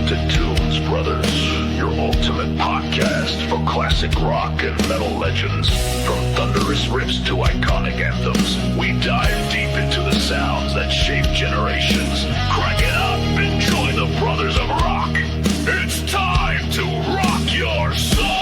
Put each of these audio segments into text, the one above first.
to Tunes Brothers, your ultimate podcast for classic rock and metal legends. From thunderous riffs to iconic anthems, we dive deep into the sounds that shape generations. Crank it up and join the Brothers of Rock. It's time to rock your soul!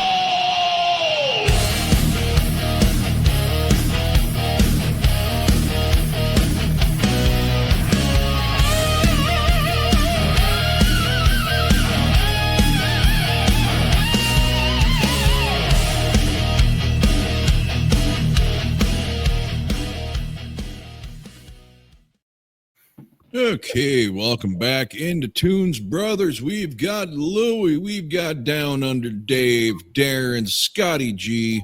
Okay, welcome back into Tunes Brothers. We've got Louie, we've got Down Under Dave, Darren, Scotty G.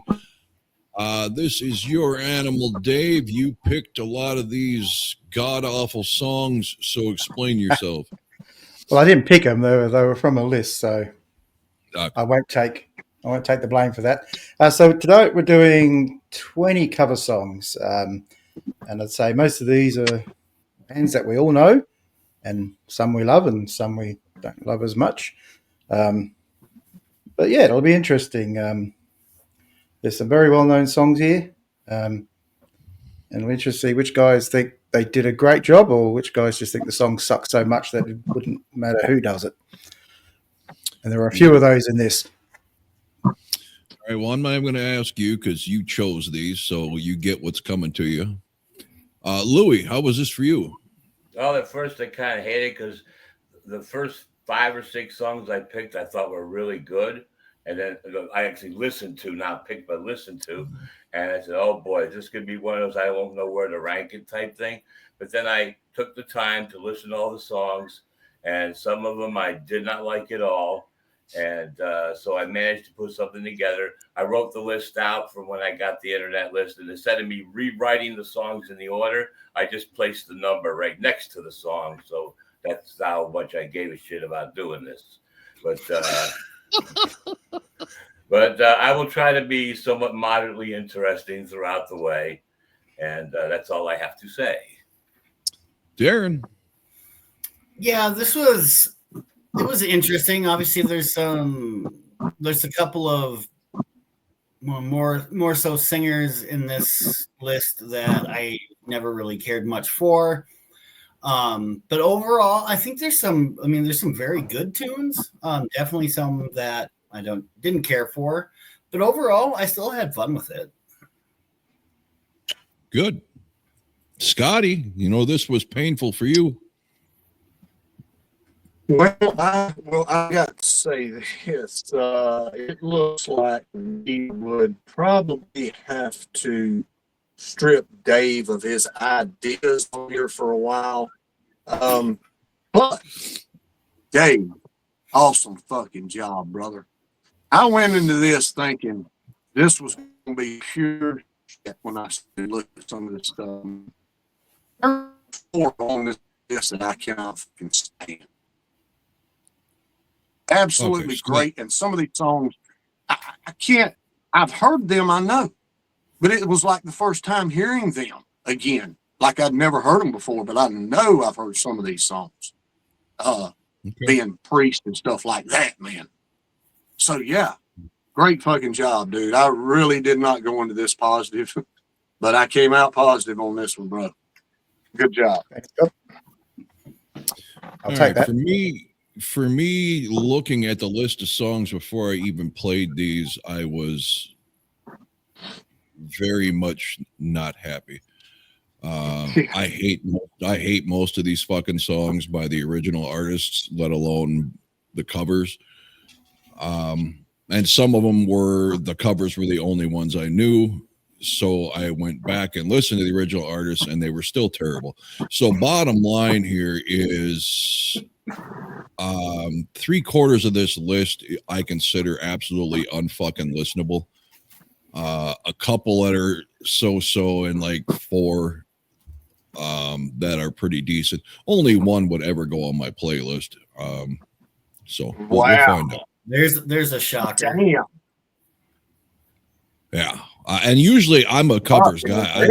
This is your animal, Dave. You picked a lot of these god-awful songs, so explain yourself. Well, I didn't pick them. They were from a list, so I won't take the blame for that. So today we're doing 20 cover songs, and I'd say most of these are bands that we all know, and some we love and some we don't love as much. But yeah, it'll be interesting. There's some very well-known songs here, and we're interested to see which guys think they did a great job or which guys just think the song sucks so much that it wouldn't matter who does it. And there are a few of those in this. All right, well, I'm going to ask you because you chose these, so you get what's coming to you. Louie, how was this for you? Well, at first I kind of hated it because the first 5 or 6 songs I picked I thought were really good. And then I actually listened to, not picked, but listened to. And I said, oh boy, this could be one of those I won't know where to rank it type thing. But then I took the time to listen to all the songs, and some of them I did not like at all. And so I managed to put something together. I wrote the list out from when I got the internet list, and instead of me rewriting the songs in the order, I just placed the number right next to the song. So that's how much I gave a shit about doing this. But I will try to be somewhat moderately interesting throughout the way, and that's all I have to say. Darren. Yeah, it was interesting. Obviously, there's a couple of more so singers in this list that I never really cared much for. But overall, I think there's some very good tunes. Definitely some that I didn't care for. But overall, I still had fun with it. Good. Scotty, this was painful for you. Well, I got to say this. It looks like we would probably have to strip Dave of his ideas on here for a while. But Dave, awesome fucking job, brother. I went into this thinking this was going to be pure shit when I started looking at some of this stuff. There's 4 on this list that I cannot fucking stand. Absolutely great. And some of these songs, I can't, I've heard them, I know, but it was like the first time hearing them again. Like I'd never heard them before, but I know I've heard some of these songs, being Priest and stuff like that, man. So yeah, great fucking job, dude. I really did not go into this positive, but I came out positive on this one, bro. Good job. I'll take that. For me, looking at the list of songs before I even played these, I was very much not happy. I hate most of these fucking songs by the original artists, let alone the covers. And some of them the covers were the only ones I knew. So I went back and listened to the original artists, and they were still terrible. So bottom line here is 3/4 of this list I consider absolutely unfucking listenable. A couple that are so and like 4 that are pretty decent. Only one would ever go on my playlist. So we'll find out. There's a shocker. Damn. Yeah. And usually I'm a covers guy.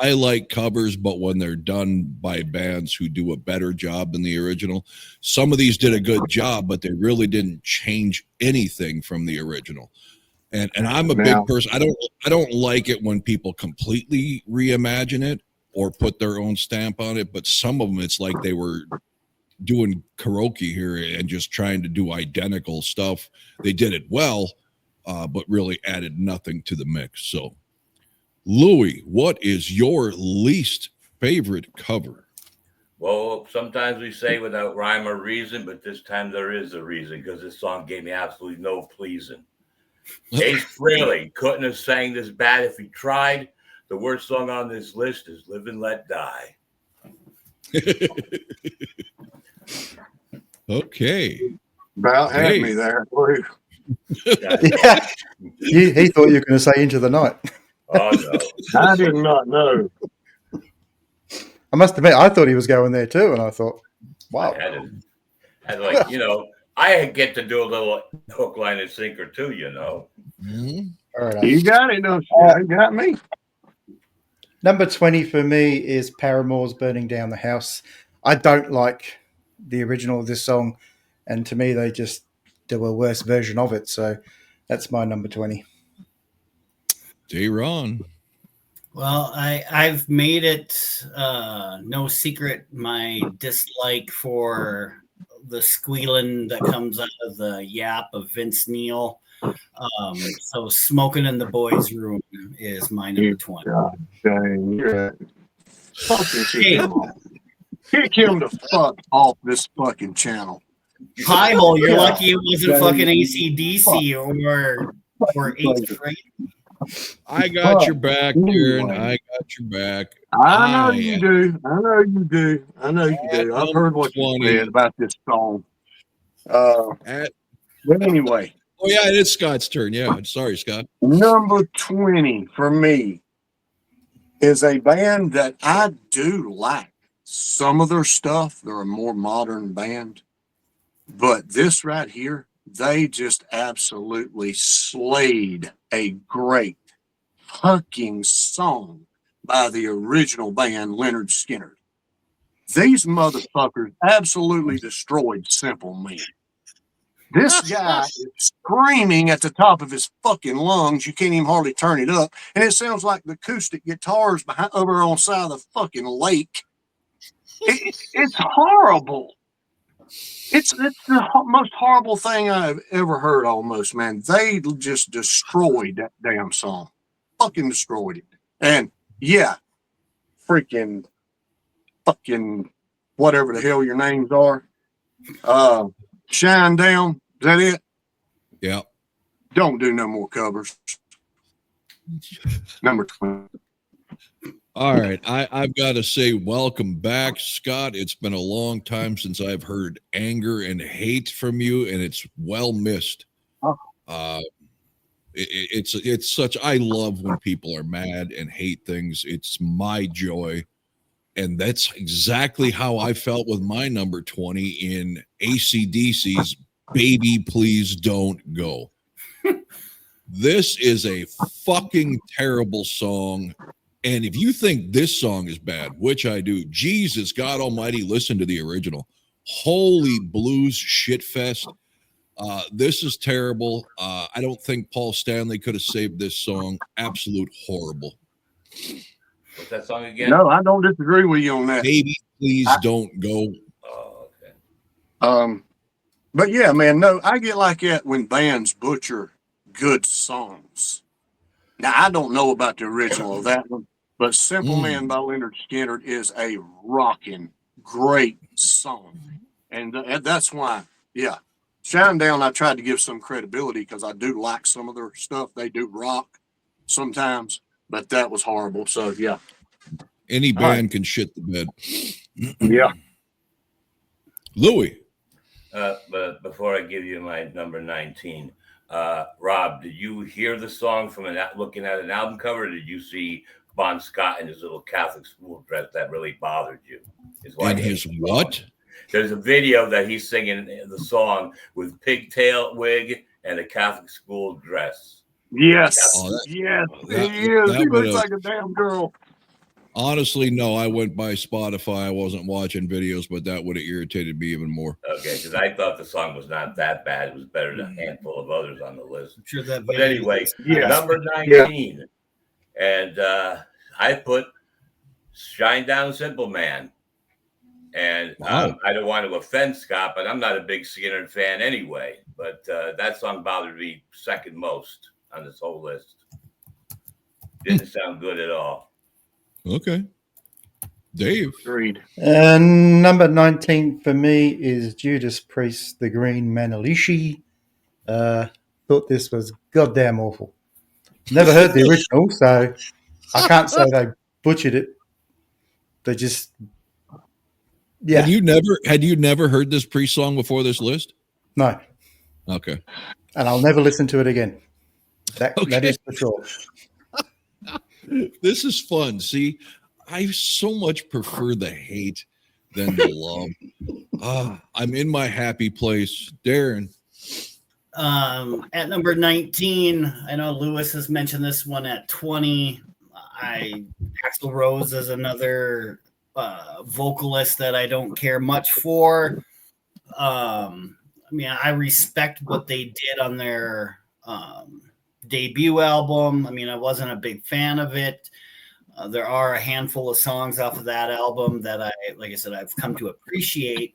I like covers, but when they're done by bands who do a better job than the original. Some of these did a good job, but they really didn't change anything from the original. And I'm a big person. I don't like it when people completely reimagine it or put their own stamp on it, but some of them it's like they were doing karaoke here and just trying to do identical stuff. They did it well, but really added nothing to the mix. So Louis, what is your least favorite cover? Well, sometimes we say without rhyme or reason, but this time there is a reason because this song gave me absolutely no pleasing. Ace Frehley couldn't have sang this bad if he tried. The worst song on this list is Live and Let Die. Okay. About had me there. Yeah. He thought you were going to say Into the Night. Oh, no. I did not know. I must admit, I thought he was going there too, and I thought, wow. I get to do a little hook, line, and sinker too, you know. Mm-hmm. All right. You got it, no, you got me. Number 20 for me is Paramore's Burning Down the House. I don't like the original of this song, and to me, they just do a worse version of it. So that's my number 20. Ron. Well, I've made it no secret my dislike for the squealing that comes out of the yap of Vince Neil. So Smokin' in the Boys' Room is my number 20. God dang, you're fucking kick him the fuck off this fucking channel. Pie hole, you're lucky it wasn't fucking AC/DC or Eighth Grade. I got your back, Darren. I got your back. I know you do. I know you do. I know you do. I've heard what you said about this song. But anyway. Oh, yeah, it is Scott's turn. Yeah. Sorry, Scott. Number 20 for me is a band that I do like. Some of their stuff, they're a more modern band. But this right here, they just absolutely slayed a great fucking song by the original band, Lynyrd Skynyrd. These motherfuckers absolutely destroyed Simple Man. This guy is screaming at the top of his fucking lungs. You can't even hardly turn it up. And it sounds like the acoustic guitars behind over on the side of the fucking lake. It's horrible. It's the most horrible thing I've ever heard almost, man. They just destroyed that damn song. Fucking destroyed it. And yeah, fucking whatever the hell your names are. Shine Down. Is that it? Yeah. Don't do no more covers. Number 20. All right. I've got to say, welcome back, Scott. It's been a long time since I've heard anger and hate from you, and it's well missed. It's such, I love when people are mad and hate things. It's my joy. And that's exactly how I felt with my number 20 in AC/DC's Baby Please Don't Go. This is a fucking terrible song. And if you think this song is bad, which I do, Jesus, God Almighty, listen to the original. Holy blues shitfest. This is terrible. I don't think Paul Stanley could have saved this song. Absolute horrible. What's that song again? No, I don't disagree with you on that. Baby, please don't go. Oh, okay. But yeah, man, no, I get like that when bands butcher good songs. Now, I don't know about the original of that one, but Simple Man by Lynyrd Skynyrd is a rocking, great song. And that's why, yeah, Shine Down, I tried to give some credibility because I do like some of their stuff. They do rock sometimes, but that was horrible. So, yeah. Any band can shit the bed. Yeah. Louis. But before I give you my number 19, Rob, did you hear the song from looking at an album cover? Or did you see Bon Scott in his little Catholic school dress that really bothered you? And his what? There's a video that he's singing the song with pigtail wig and a Catholic school dress. Yes. Yes. He looks like a damn girl. Honestly, no. I went by Spotify. I wasn't watching videos, but that would have irritated me even more. Okay, because I thought the song was not that bad. It was better than a handful of others on the list. I'm sure that. But anyway, Yeah. number 19, and I put "Shine Down, Simple Man." And Wow. I don't want to offend Scott, but I'm not a big Skinner fan anyway. But that song bothered me second most on this whole list. Didn't sound good at all. Okay. Dave. Agreed. Number 19 for me is Judas Priest, The Green Manalishi. Thought this was goddamn awful. Never heard the original, so I can't say they butchered it. They just, yeah. Had you never heard this Priest song before this list? No. Okay. And I'll never listen to it again. That Okay. is for sure. This is fun. See, I so much prefer the hate than the love. I'm in my happy place. Darren. At number 19, I know Lewis has mentioned this one at 20. Axl Rose is another vocalist that I don't care much for. I mean, I respect what they did on their debut album. I mean, I wasn't a big fan of it. There are a handful of songs off of that album that like I said, I've come to appreciate.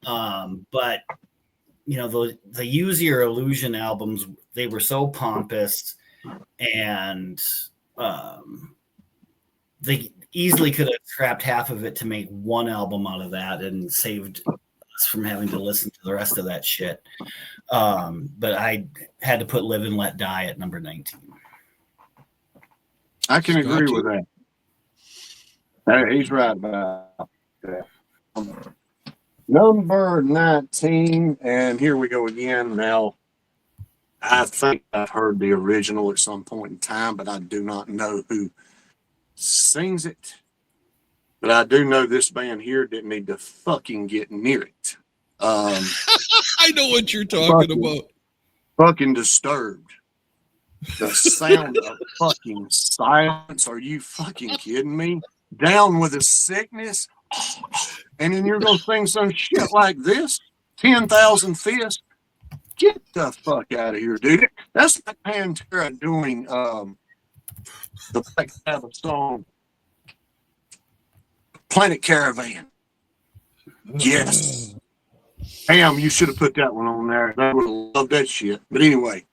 But you know, the Use Your Illusion albums, they were so pompous, and they easily could have scrapped half of it to make one album out of that and saved us from having to listen to the rest of that shit. But I had to put Live and Let Die at number 19. I can agree with that. He's right about that. Number 19, and here we go again. Now, I think I've heard the original at some point in time, but I do not know who sings it. But I do know this band here didn't need to fucking get near it. I know what you're talking about. Fucking Disturbed. The sound of fucking silence. Are you fucking kidding me? Down with the Sickness. And then you're going to sing some shit like this? 10,000 Fists? Get the fuck out of here, dude. That's like Pantera doing the Black Sabbath song, Planet Caravan. Yes. Damn, you should have put that one on there. I would have loved that shit. But anyway,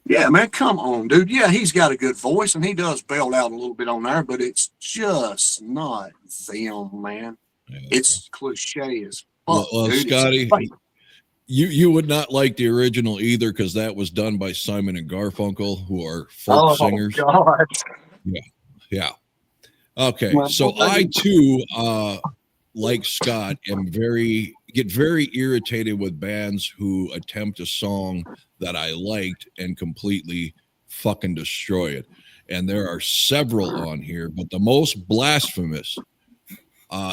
yeah, man, come on, dude. Yeah, he's got a good voice, and he does bail out a little bit on there, but it's just not them, man. Yeah. It's cliche as fuck, well, dude. Scotty, you would not like the original either, because that was done by Simon and Garfunkel, who are folk singers. God. Yeah. Okay, so I too, like Scott, get very irritated with bands who attempt a song that I liked and completely fucking destroy it. And there are several on here, but the most blasphemous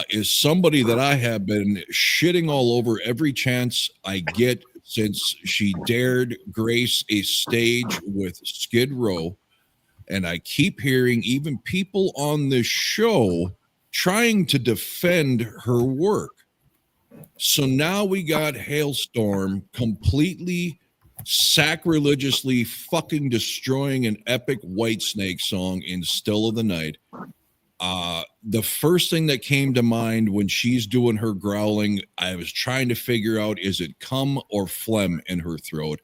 is somebody that I have been shitting all over every chance I get since she dared grace a stage with Skid Row. And I keep hearing even people on this show trying to defend her work. So now we got Halestorm completely sacrilegiously fucking destroying an epic Whitesnake song in Still of the Night. The first thing that came to mind when she's doing her growling, I was trying to figure out, is it cum or phlegm in her throat?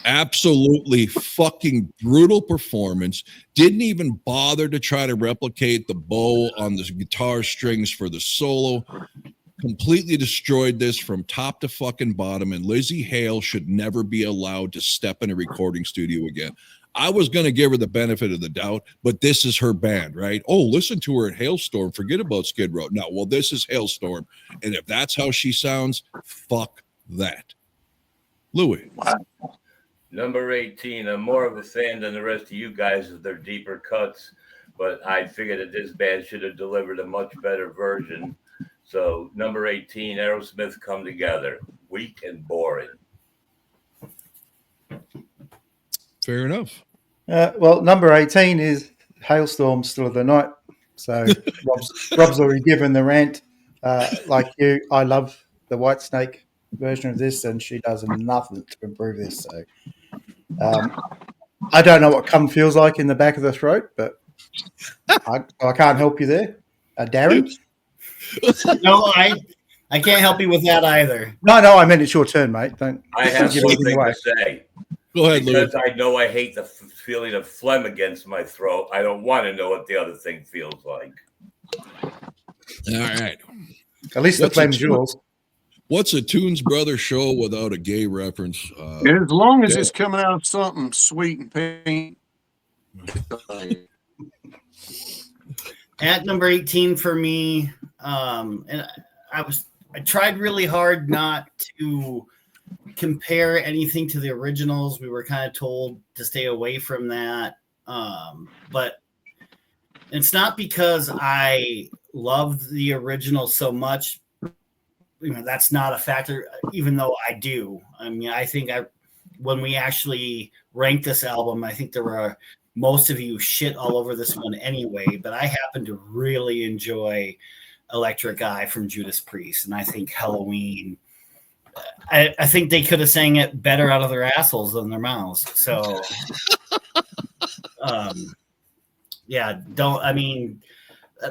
Absolutely fucking brutal performance. Didn't even bother to try to replicate the bow on the guitar strings for the solo. Completely destroyed this from top to fucking bottom, and Lizzie Hale should never be allowed to step in a recording studio again. I was going to give her the benefit of the doubt, but this is her band, right? Oh, listen to her at Halestorm. Forget about Skid Row. No, well, this is Halestorm. And if that's how she sounds, fuck that. Louis. Wow. Number 18, I'm more of a fan than the rest of you guys of their deeper cuts, but I figured that this band should have delivered a much better version. So number 18, Aerosmith, Come Together. Weak and boring. Fair enough. Well, number 18 is Halestorm, Still of the Night. So Rob's already given the rant. Like you, I love the Whitesnake version of this, and she does nothing to improve this. So I don't know what "come" feels like in the back of the throat, but I can't help you there, Darren. No, I can't help you with that either. No, I meant it's your turn, mate. Don't. I have give one anything thing away. to say. Go ahead, Lou. Because I know I hate the feeling of phlegm against my throat. I don't want to know what the other thing feels like. All right. At least the flame's yours. What's a Tunes Brothers show without a gay reference? As long as it's coming out of something sweet and pink. At number 18 for me, and I tried really hard not to compare anything to the originals. We were kind of told to stay away from that. But it's not because I love the original so much. That's not a factor, even though I do. I mean, I think when we actually ranked this album, I think there were most of you shit all over this one anyway, but I happen to really enjoy Electric Eye from Judas Priest. And I think Halloween, I think they could have sang it better out of their assholes than their mouths. So,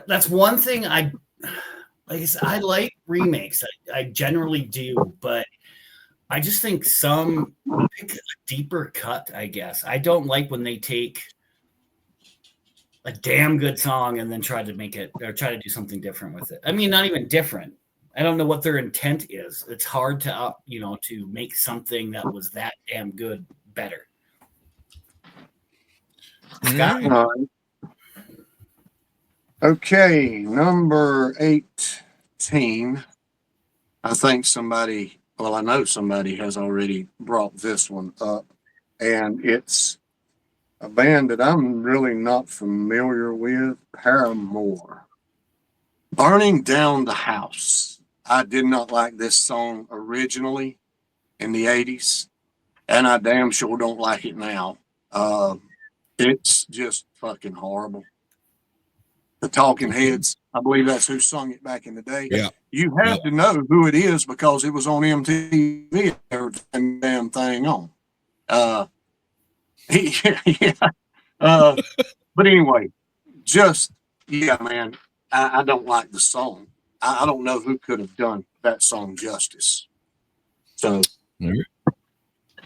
that's one thing I like remakes. I generally do, but I just think some pick a deeper cut, I guess. I don't like when they take a damn good song and then try to make it or try to do something different with it. I mean, not even different. I don't know what their intent is. It's hard to, to make something that was that damn good better. Scott? Okay, number 18. I think I know somebody has already brought this one up, and it's a band that I'm really not familiar with, Paramore. Burning Down the House. I did not like this song originally in the 80s, and I damn sure don't like it now. It's just fucking horrible. The Talking Heads, I believe that's who sung it back in the day. Yeah. You have to know who it is because it was on MTV, every damn thing on. But anyway, man, I don't like the song. I don't know who could have done that song justice. So,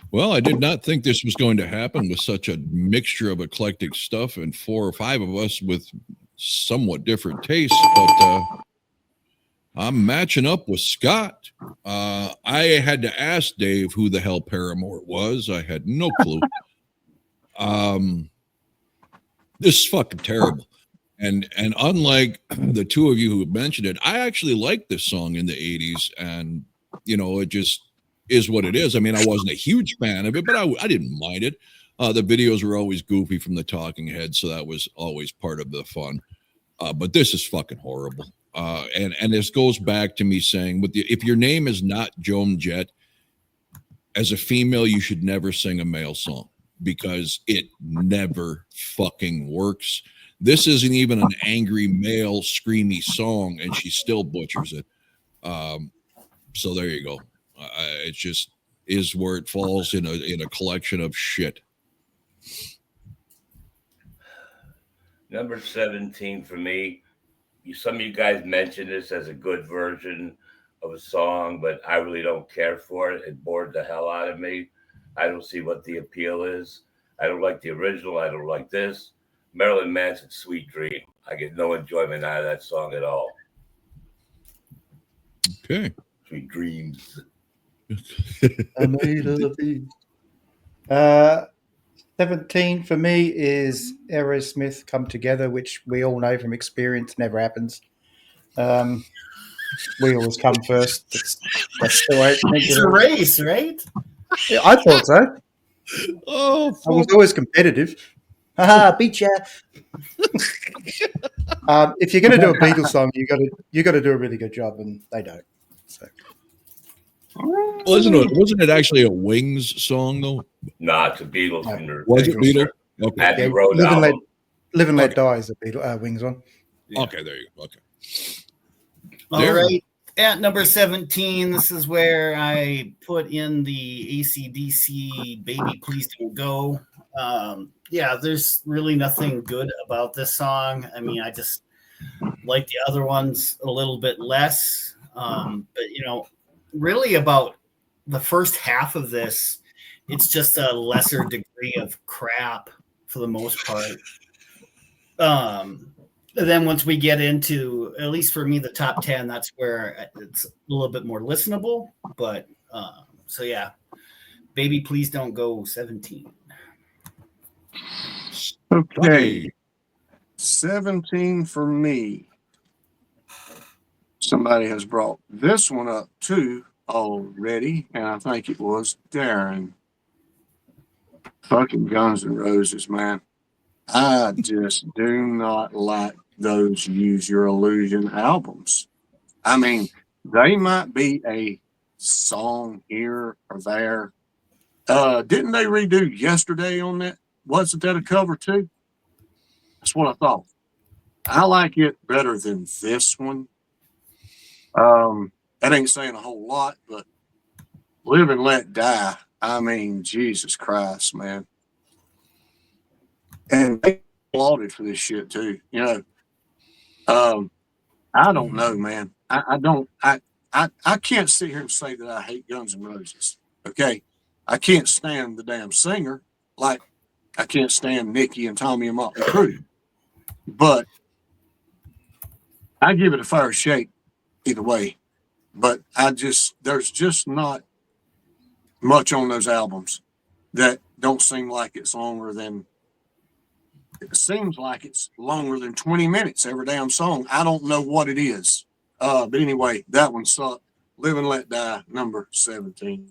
well, I did not think this was going to happen with such a mixture of eclectic stuff and 4 or 5 of us with somewhat different tastes, but I'm matching up with Scott. I had to ask Dave who the hell Paramore was. I had no clue. This is fucking terrible. And unlike the two of you who mentioned it, I actually liked this song in the 80s, and it just is what it is. I mean, I wasn't a huge fan of it, but I didn't mind it. The videos were always goofy from the Talking Heads, so that was always part of the fun. But this is fucking horrible. And this goes back to me saying, if your name is not Joan Jett, as a female, you should never sing a male song because it never fucking works. This isn't even an angry male screamy song, and she still butchers it. So there you go. It just is where it falls in a collection of shit. Number 17 for me. Some of you guys mentioned this as a good version of a song, but I really don't care for it. It bored the hell out of me. I don't see what the appeal is. I don't like the original. I don't like this. Marilyn Manson, Sweet Dream. I get no enjoyment out of that song at all. Okay. Sweet dreams. I made of these. 17 for me is Aerosmith, Come Together, which we all know from experience never happens. We always come first. That's the way it's a race, right? Yeah, I thought so. Oh, I was always competitive. Haha, beat ya. If you're going to do a Beatles song, you got to do a really good job, and they don't. So. Wasn't it actually a Wings song though? Nah, it's a Beatles. No. Was it Beatles? Okay. Abbey Road album. Live and Let Die is a Beatles Wings one. Yeah. Okay, there you go. Okay. All right. At number 17, this is where I put in the AC/DC Baby Please Don't Go. Yeah, there's really nothing good about this song. I mean, I just like the other ones a little bit less. But, you know, really about the first half of this, it's just a lesser degree of crap for the most part. Then once we get into, at least for me, the top 10, that's where it's a little bit more listenable. But so yeah, Baby Please Don't Go 17. Okay. 17 for me. Somebody has brought this one up too already, and I think it was Darren. Fucking Guns N' Roses, man. I just do not like those Use Your Illusion albums. I mean, they might be a song here or there. Didn't they redo Yesterday on that? Wasn't that a cover too? That's what I thought. I like it better than this one. That ain't saying a whole lot, but Live and Let Die. I mean, Jesus Christ, man. And they applauded for this shit too, you know. I don't know, man. I can't sit here and say that I hate Guns N' Roses. Okay. I can't stand the damn singer like I can't stand Nicky and Tommy and Mötley Crüe. But I give it a fair shake either way. But there's just not much on those albums that don't seem like it's longer than it seems like it's longer than 20 minutes every damn song. I don't know what it is. But anyway, that one sucked. Live and Let Die, number 17.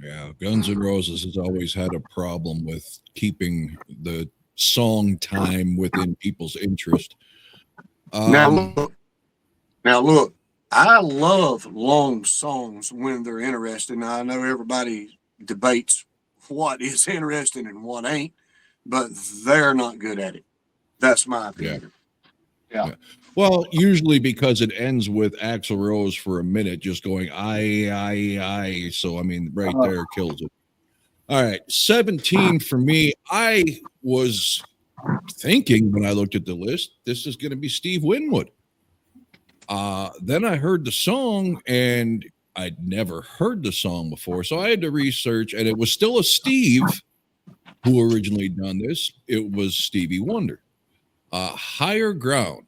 Yeah, Guns N' Roses has always had a problem with keeping the song time within people's interest. Now look, I love long songs when they're interesting. Now, I know everybody debates what is interesting and what ain't, but they're not good at it. That's my opinion. Yeah. Well, usually because it ends with Axl Rose for a minute just going, I. So, I mean, right there kills it. All right, 17 for me. I was thinking when I looked at the list, this is going to be Steve Winwood. Then I heard the song, and I'd never heard the song before, so I had to research, and it was still a Steve who originally done this. It was Stevie Wonder. Higher Ground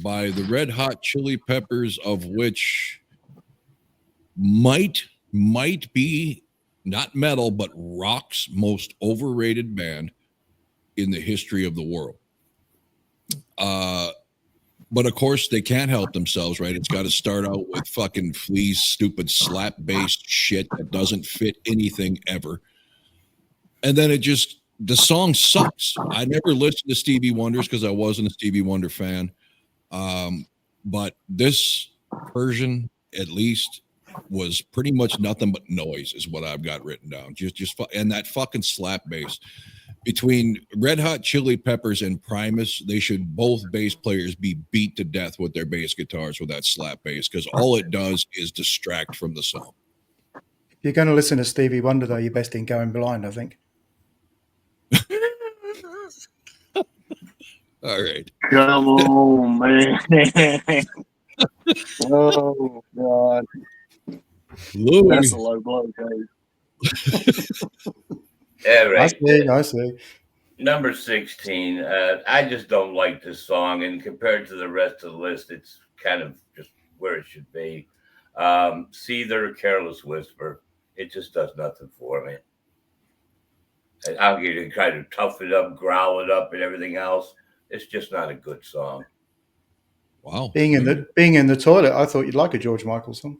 by the Red Hot Chili Peppers, of which might be not metal, but rock's most overrated band in the history of the world. But of course they can't help themselves, right? It's got to start out with fucking Flea's stupid slap-based shit that doesn't fit anything ever. And then the song sucks. I never listened to Stevie Wonder's because I wasn't a Stevie Wonder fan. But this version, at least, was pretty much nothing but noise, is what I've got written down. And that fucking slap bass. Between Red Hot Chili Peppers and Primus, they should both bass players be beat to death with their bass guitars with that slap bass, because all it does is distract from the song. If you're going to listen to Stevie Wonder, though, you're best in Going Blind, I think. All right. Come on, man. Oh, God. Louis. That's a low blow, Dave. Yeah, right. I see. Number 16. I just don't like this song, and compared to the rest of the list, it's kind of just where it should be. Seether, Careless Whisper. It just does nothing for me. I'll get to kind of tough it up, growl it up, and everything else. It's just not a good song. Wow. Being in the toilet, I thought you'd like a George Michael song.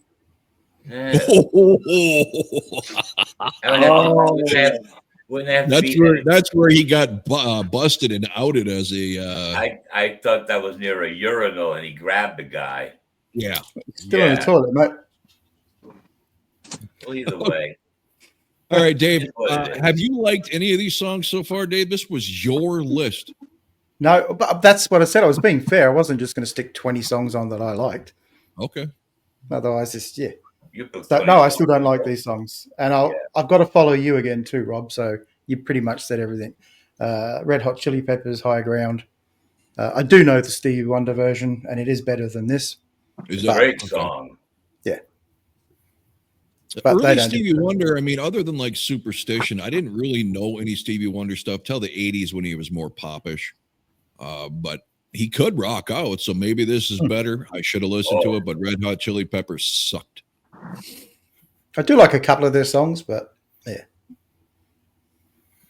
Yeah. That's where he got busted and outed as a. I thought that was near a urinal, and he grabbed the guy. Yeah, still in the toilet, mate. Well, either way. All right, Dave. Have you liked any of these songs so far, Dave? This was your list. No, but that's what I said. I was being fair. I wasn't just going to stick 20 songs on that I liked. Okay. Otherwise, it's You put So, 20 no, I still don't songs. like these songs, and I've got to follow you again too, Rob. So you pretty much said everything. Red Hot Chili Peppers, High Ground. I do know the Stevie Wonder version, and it is better than this. Is But- that Great okay. song. But they Early don't do Stevie that. Wonder, I mean, other than like Superstition, I didn't really know any Stevie Wonder stuff till the 80s when he was more popish. But he could rock out, so maybe this is better. I should have listened to it, but Red Hot Chili Peppers sucked. I do like a couple of their songs, but yeah.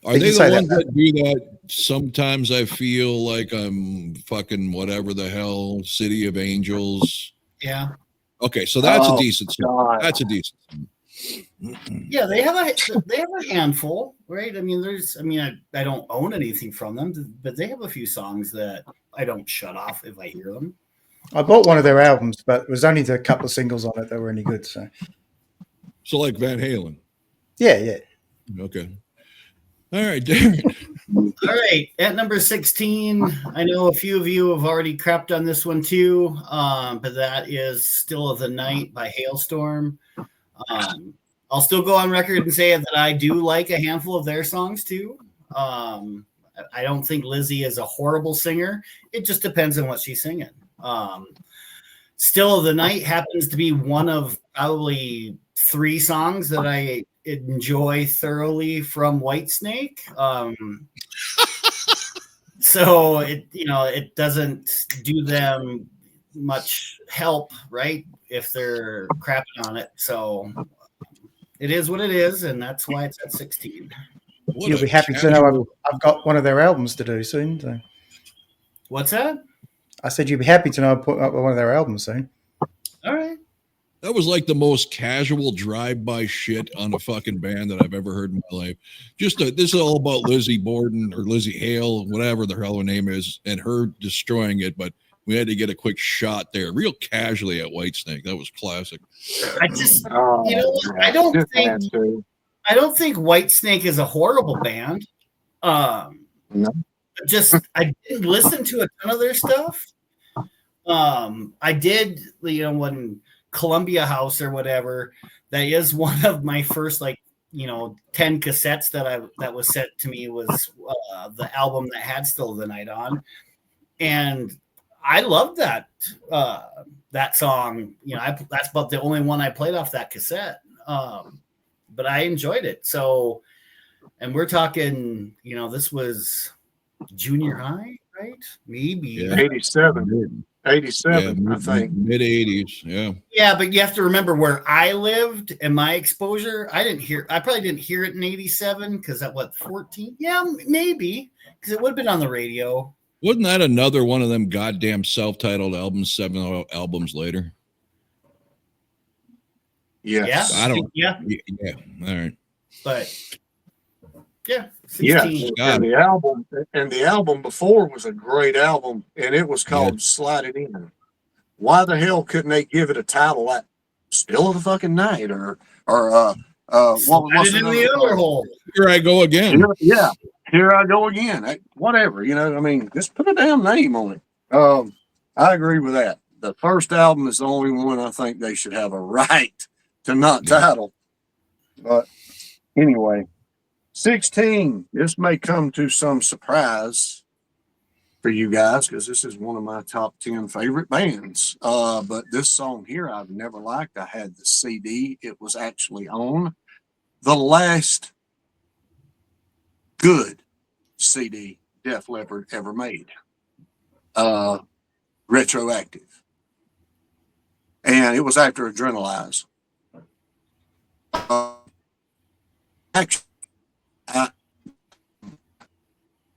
Are You they can the say ones that. that do that? Sometimes I feel like I'm fucking whatever the hell, City of Angels. Yeah. Okay, so that's a Oh, decent song. God. That's a decent song. Yeah, they have a handful, right? I mean, I don't own anything from them, but they have a few songs that I don't shut off if I hear them. I bought one of their albums, but it was only the couple of singles on it that were any good. So So like Van Halen. yeah. Okay. All right, Darren. All right, at number 16, I know a few of you have already crapped on this one too, but that is Still of the Night by Halestorm. I'll still go on record and say that I do like a handful of their songs too. I don't think Lizzie is a horrible singer. It just depends on what she's singing. Still of the Night happens to be one of probably 3 songs that I enjoy thoroughly from Whitesnake. So it doesn't do them much help, right? If they're crapping on it. So it is what it is, and that's why it's at 16. What You'll a be happy to know I've got one of their albums to do soon. So. What's that? I said you'd be happy to know I put up one of their albums soon. All right. That was like the most casual drive-by shit on a fucking band that I've ever heard in my life. This is all about Lizzie Borden or Lizzie Hale, whatever the hell her name is, and her destroying it. But we had to get a quick shot there, real casually at Whitesnake. That was classic. I just, Oh, I don't just think had to. I don't think Whitesnake is a horrible band. No. Just I didn't listen to a ton of their stuff. I did, when Columbia House or whatever, that is one of my first 10 cassettes that was sent to me was the album that had Still of the Night on, and I loved that song. That's about the only one I played off that cassette, but I enjoyed it. So, and we're talking, this was junior high, right? Maybe. Yeah. 87, I think. Mid 80s. Yeah. Yeah, but you have to remember where I lived and my exposure. I probably didn't hear it in 87 because at 14? Yeah, maybe because it would have been on the radio. Wasn't that another one of them goddamn self-titled albums 7 albums later? Yes. Yeah. I don't. Yeah. Yeah. All right. But yeah, 16. Yeah, and the album before was a great album, and it was called Slide It In. Why the hell couldn't they give it a title like Still of the Fucking Night or what's it in the other hole? Here I go again. Yeah, here I go again. Whatever, I mean, just put a damn name on it. I agree with that. The first album is the only one I think they should have a right to not title. But anyway, 16. This may come to some surprise for you guys because this is one of my top 10 favorite bands. But this song here I've never liked. I had the CD. It was actually on the last good CD Def Leppard ever made. Retroactive. And it was after Adrenalize. Actually,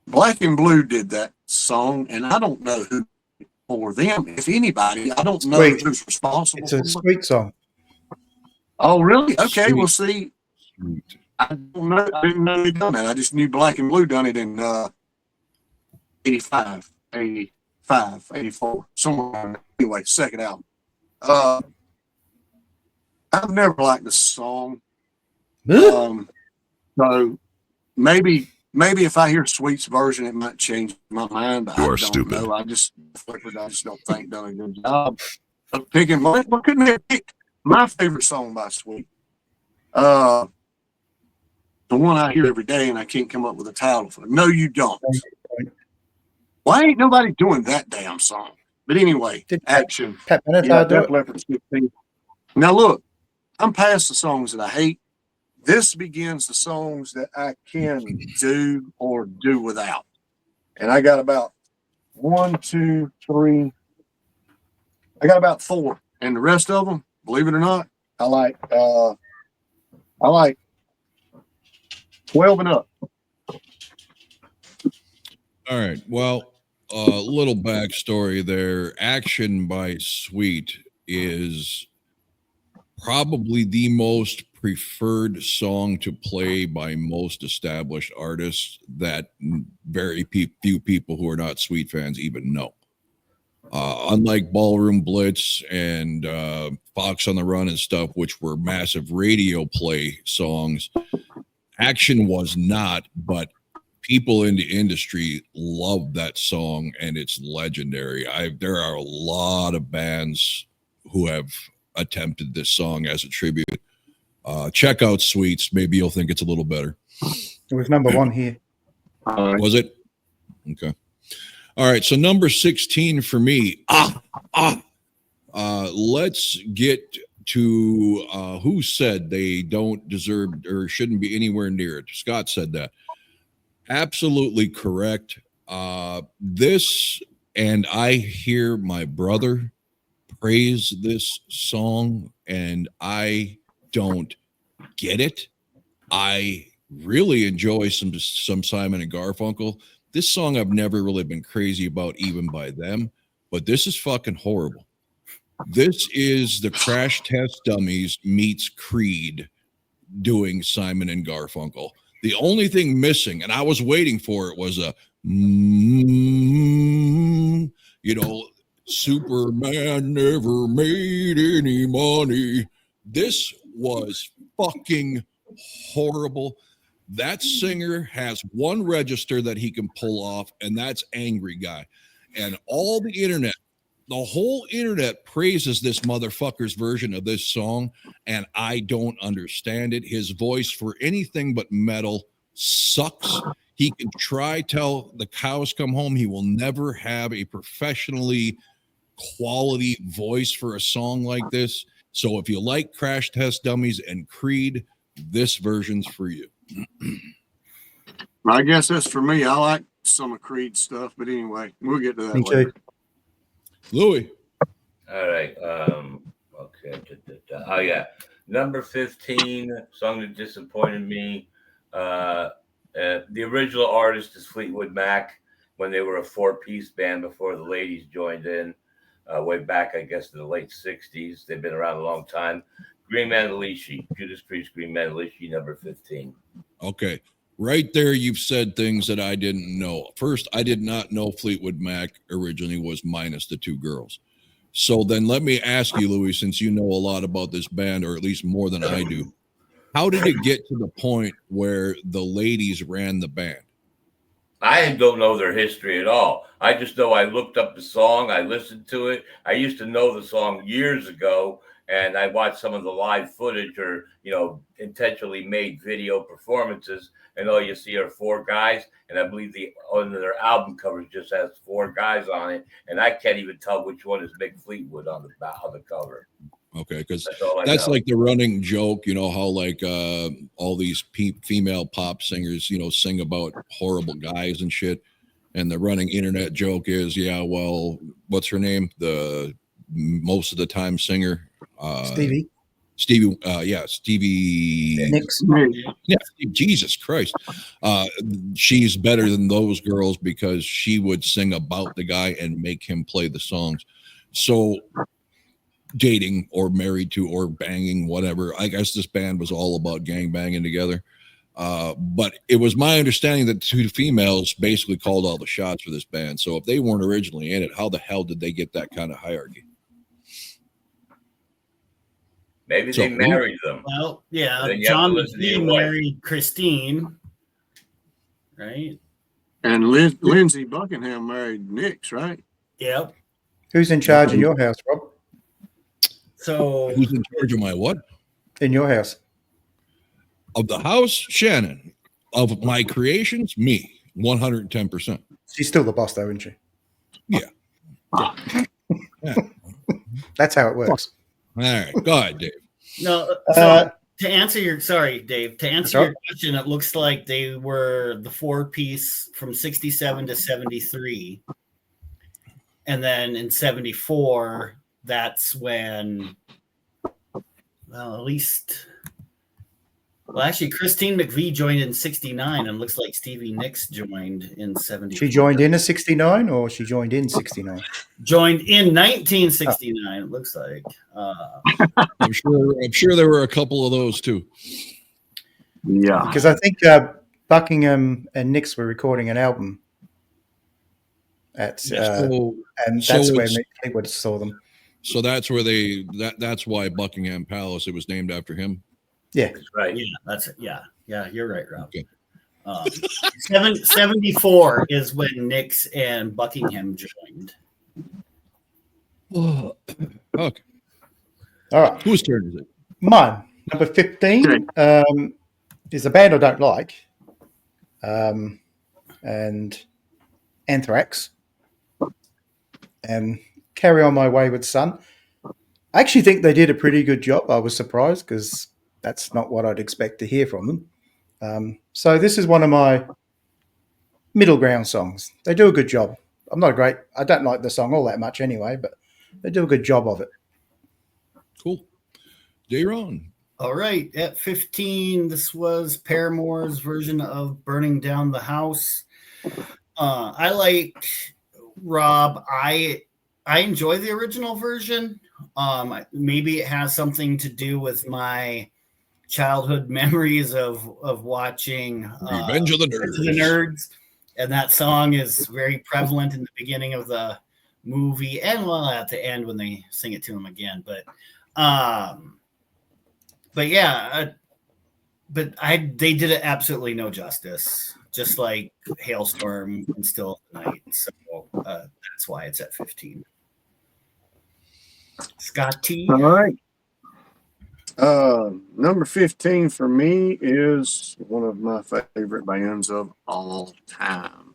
Black and Blue did that song, and I don't know who for them. If anybody, I don't know who's responsible. It's a sweet song. Oh, really? Okay, Sweet. we'll see. Sweet. I don't know. I didn't know they done that. I just knew Black and Blue done it in 85, 84, somewhere around there. Anyway, second album. I've never liked the song. So maybe maybe if I hear Sweet's version, it might change my mind. But You I are don't stupid. know. I just don't think done a good job of picking. What couldn't they pick my favorite song by Sweet? The one I hear every day, and I can't come up with a title for it. No, you don't. Why ain't nobody doing that damn song? But anyway, Action. Pat Benatar Yeah, do it? Def Leppard 16. Now look, I'm past the songs that I hate. This begins the songs that I can do or do without. And I got about 1, 2, 3. I got about 4. And the rest of them, believe it or not, I like 12 and up. All right. Well, a little backstory there. Action by Sweet is probably the most preferred song to play by most established artists that very few people who are not Sweet fans even know. Unlike Ballroom Blitz and Fox on the Run and stuff, which were massive radio play songs, Action was not, but people in the industry love that song and it's legendary. There are a lot of bands who have attempted this song as a tribute. Check out Sweets. Maybe you'll think it's a little better. It was number 1 here. Was it? Okay. All right. So number 16 for me. Let's get to who said they don't deserve or shouldn't be anywhere near it. Scott said that. Absolutely correct. This, and I hear my brother praise this song, and I don't get it. I really enjoy some Simon and Garfunkel. This song I've never really been crazy about, even by them, but this is fucking horrible. This is the Crash Test Dummies meets Creed doing Simon and Garfunkel. The only thing missing, and I was waiting for it, was a, Superman never made any money. This was fucking horrible. That singer has one register that he can pull off, and that's Angry Guy. And all the internet, the whole internet praises this motherfucker's version of this song, and I don't understand it. His voice for anything but metal sucks. He can try till the cows come home. He will never have a professionally quality voice for a song like this. So if you like Crash Test Dummies and Creed, this version's for you. I guess that's for me. I like some of Creed's stuff, but anyway, we'll get to that later. Louis. All right. Okay. Oh yeah. Number 15 song that disappointed me. The original artist is Fleetwood Mac when they were a 4-piece band before the ladies joined in. Way back, I guess, in the late 60s. They've been around a long time. Green Manalishi, Judas Priest, Green Manalishi, number 15. Okay. Right there, you've said things that I didn't know. First, I did not know Fleetwood Mac originally was minus the 2 girls. So then let me ask you, Louis, since you know a lot about this band, or at least more than I do, how did it get to the point where the ladies ran the band? I don't know their history at all. I just know I looked up the song. I listened to it. I used to know the song years ago, and I watched some of the live footage or, intentionally made video performances. And all you see are 4 guys. And I believe on their album covers just has 4 guys on it. And I can't even tell which one is Mick Fleetwood on the cover. Okay, because that's like the running joke, how like all these female pop singers, sing about horrible guys and shit. And the running internet joke is, yeah, well, what's her name? The most of the time singer. Stevie. Stevie Nicks. Yeah, Jesus Christ. She's better than those girls because she would sing about the guy and make him play the songs. So dating or married to or banging, whatever. I guess this band was all about gang banging together. But it was my understanding that 2 females basically called all the shots for this band. So if they weren't originally in it, how the hell did they get that kind of hierarchy? Maybe they married them. Well, yeah. John McGee married Christine. right? And Lindsey Buckingham married Nick's, right? Yep. Who's in charge in your house, Rob? So Who's in charge of my what? In your house? Of the house, Shannon. Of my creations, me. 110%. She's still the boss, though, isn't she? Yeah. That's how it works. All right. Go ahead, Dave. no. So to answer your Dave. To answer Sure. your question, it looks like they were the 4-piece from 67 to 73, and then in 74, that's when. Well, at least. Well, actually, Christine McVie joined in 69, and looks like Stevie Nicks joined in 70. She joined in a 69, or she joined in 69? Joined in 1969, it looks like. I'm sure there were a couple of those too. Yeah. Because I think Buckingham and Nicks were recording an album at, and that's where Mick Fleetwood saw them. So that's where that's why Buckingham Palace, it was named after him. Yeah. Right. Yeah, that's it. Yeah, you're right, Rob. Okay. 74 is when Nicks and Buckingham joined. Okay. All right. Whose turn is it? Mine, number 15, is a band I don't like, and Anthrax, and Carry On My Wayward Son. I actually think they did a pretty good job. I was surprised because that's not what I'd expect to hear from them. So this is one of my middle ground songs. They do a good job. I don't like the song all that much anyway, but they do a good job of it. Cool. J-Ron. All right, at 15, this was Paramore's version of Burning Down the House. I like Rob. I enjoy the original version. Maybe it has something to do with my childhood memories of watching Revenge of the Nerds. And that song is very prevalent in the beginning of the movie and at the end when they sing it to him again. But they did it absolutely no justice, just like Halestorm and Still of the Night. So that's why it's at 15. Scott T. All right. Number 15 for me is one of my favorite bands of all time.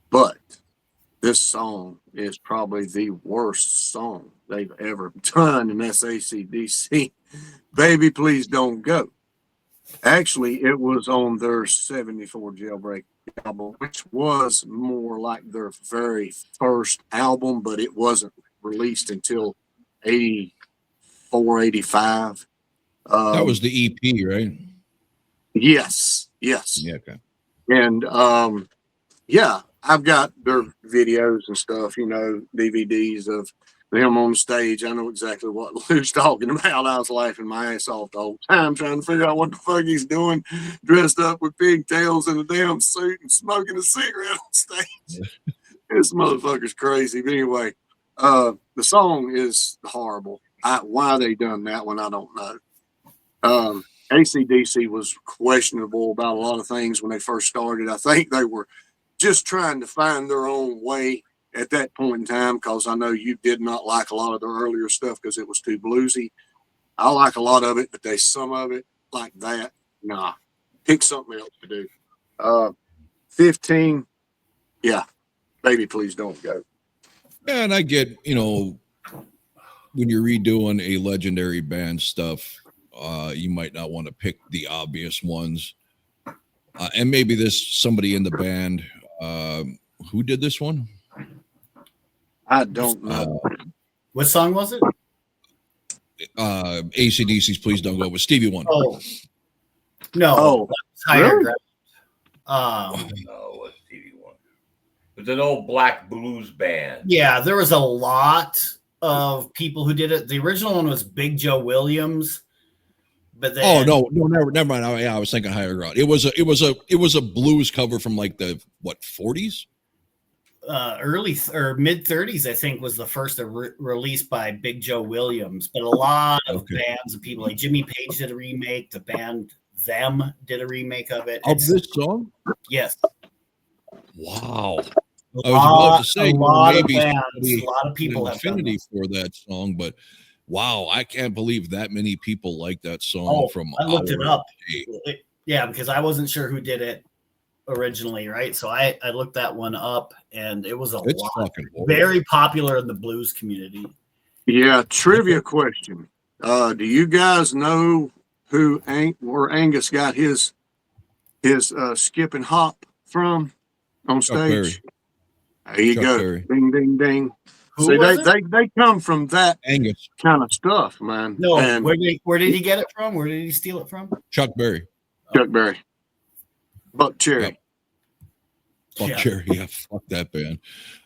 But this song is probably the worst song they've ever done, and that's AC/DC. Baby, Please Don't Go. Actually, it was on their 74 Jailbreak album, which was more like their very first album, but it wasn't released until 84, 85. That was the EP, right? Yes. Yeah, okay. And I've got their videos and stuff, DVDs of them on stage. I know exactly what Lou's talking about. I was laughing my ass off the whole time trying to figure out what the fuck he's doing, dressed up with pigtails and a damn suit and smoking a cigarette on stage. This motherfucker's crazy. But anyway, the song is horrible. Why they done that one, I don't know. AC/DC was questionable about a lot of things when they first started. I think they were just trying to find their own way at that point in time, because I know you did not like a lot of their earlier stuff because it was too bluesy. I like a lot of it, but there's some of it like that. Nah, pick something else to do. 15, yeah, Baby Please Don't Go. Yeah, and I get, when you're redoing a legendary band stuff, you might not want to pick the obvious ones. And maybe there's somebody in the band who did this one. I don't know. What song was it? AC/DC's Please Don't Go with Stevie Wonder. Oh, no. Oh, that was Higher really? Ground. No, what's Stevie Wonder? It was an old black blues band. Yeah, there was a lot of people who did it. The original one was Big Joe Williams, but then never mind. I was thinking Higher Ground. It was a blues cover from like the 40s. Early or mid 30s, I think, was the first released by Big Joe Williams. But a lot of bands and people like Jimmy Page did a remake. The band Them did a remake of it. Of this song? Yes. Wow. I was about to say, maybe a lot of people have affinity for that song, but wow, I can't believe that many people like that song. I looked it up. Yeah, because I wasn't sure who did it originally, right? So I looked that one up, and it was it's lot. Very popular in the blues community. Yeah, trivia question. Do you guys know where Angus got his skip and hop from on stage? There you go. Ding, ding, ding. See, they come from that Angus kind of stuff, man. No, and where did he get it from? Where did he steal it from? Chuck Berry. Chuck Berry. Buck Cherry. Yep. Buck Cherry. Yeah, fuck that band.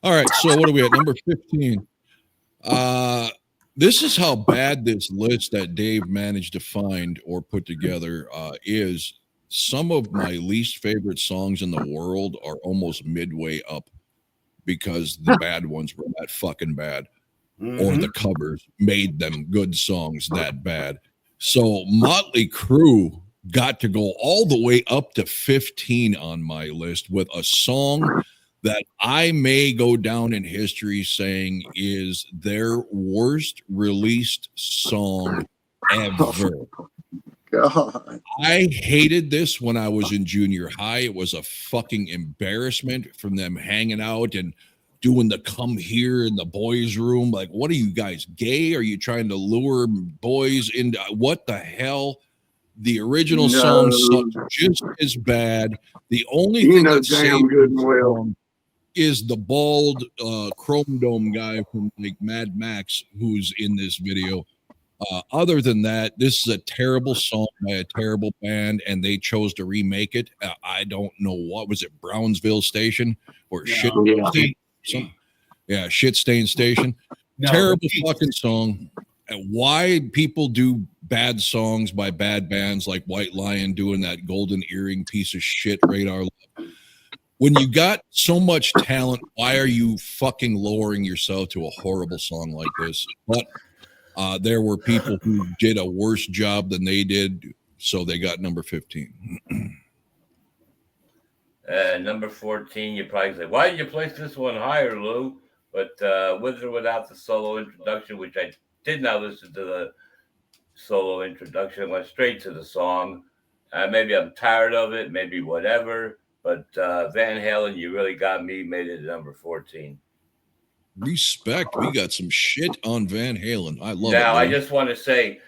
All right, so what are we at? Number 15. This is how bad this list that Dave managed to find or put together is. Some of my least favorite songs in the world are almost midway up because the bad ones were that fucking bad, or the covers made them good songs that bad. So Mötley Crüe got to go all the way up to 15 on my list with a song that I may go down in history saying is their worst released song ever. God. I hated this when I was in junior high. It was a fucking embarrassment from them hanging out and doing the come here in the boys' room. Like, what are you guys, gay? Are you trying to lure boys into what the hell? The original song sucks just as bad. The only thing that damn good and well is the bald chrome dome guy from like Mad Max who's in this video. Other than that, this is a terrible song by a terrible band, and they chose to remake it. I don't know what was it, Brownsville Station or Shit Stain Station. Terrible fucking song. And why people do bad songs by bad bands like White Lion doing that golden earring piece of shit Radar Love. When you got so much talent, why are you fucking lowering yourself to a horrible song like this? But there were people who did a worse job than they did, so they got number 15. Number 14, you probably say, why did you place this one higher, Lou? But with or without the solo introduction, which I did not listen to the solo introduction, I went straight to the song. Maybe I'm tired of it, maybe whatever. But Van Halen, You Really Got Me, made it number 14. Respect. We got some shit on Van Halen. I love it. Now, I just want to say,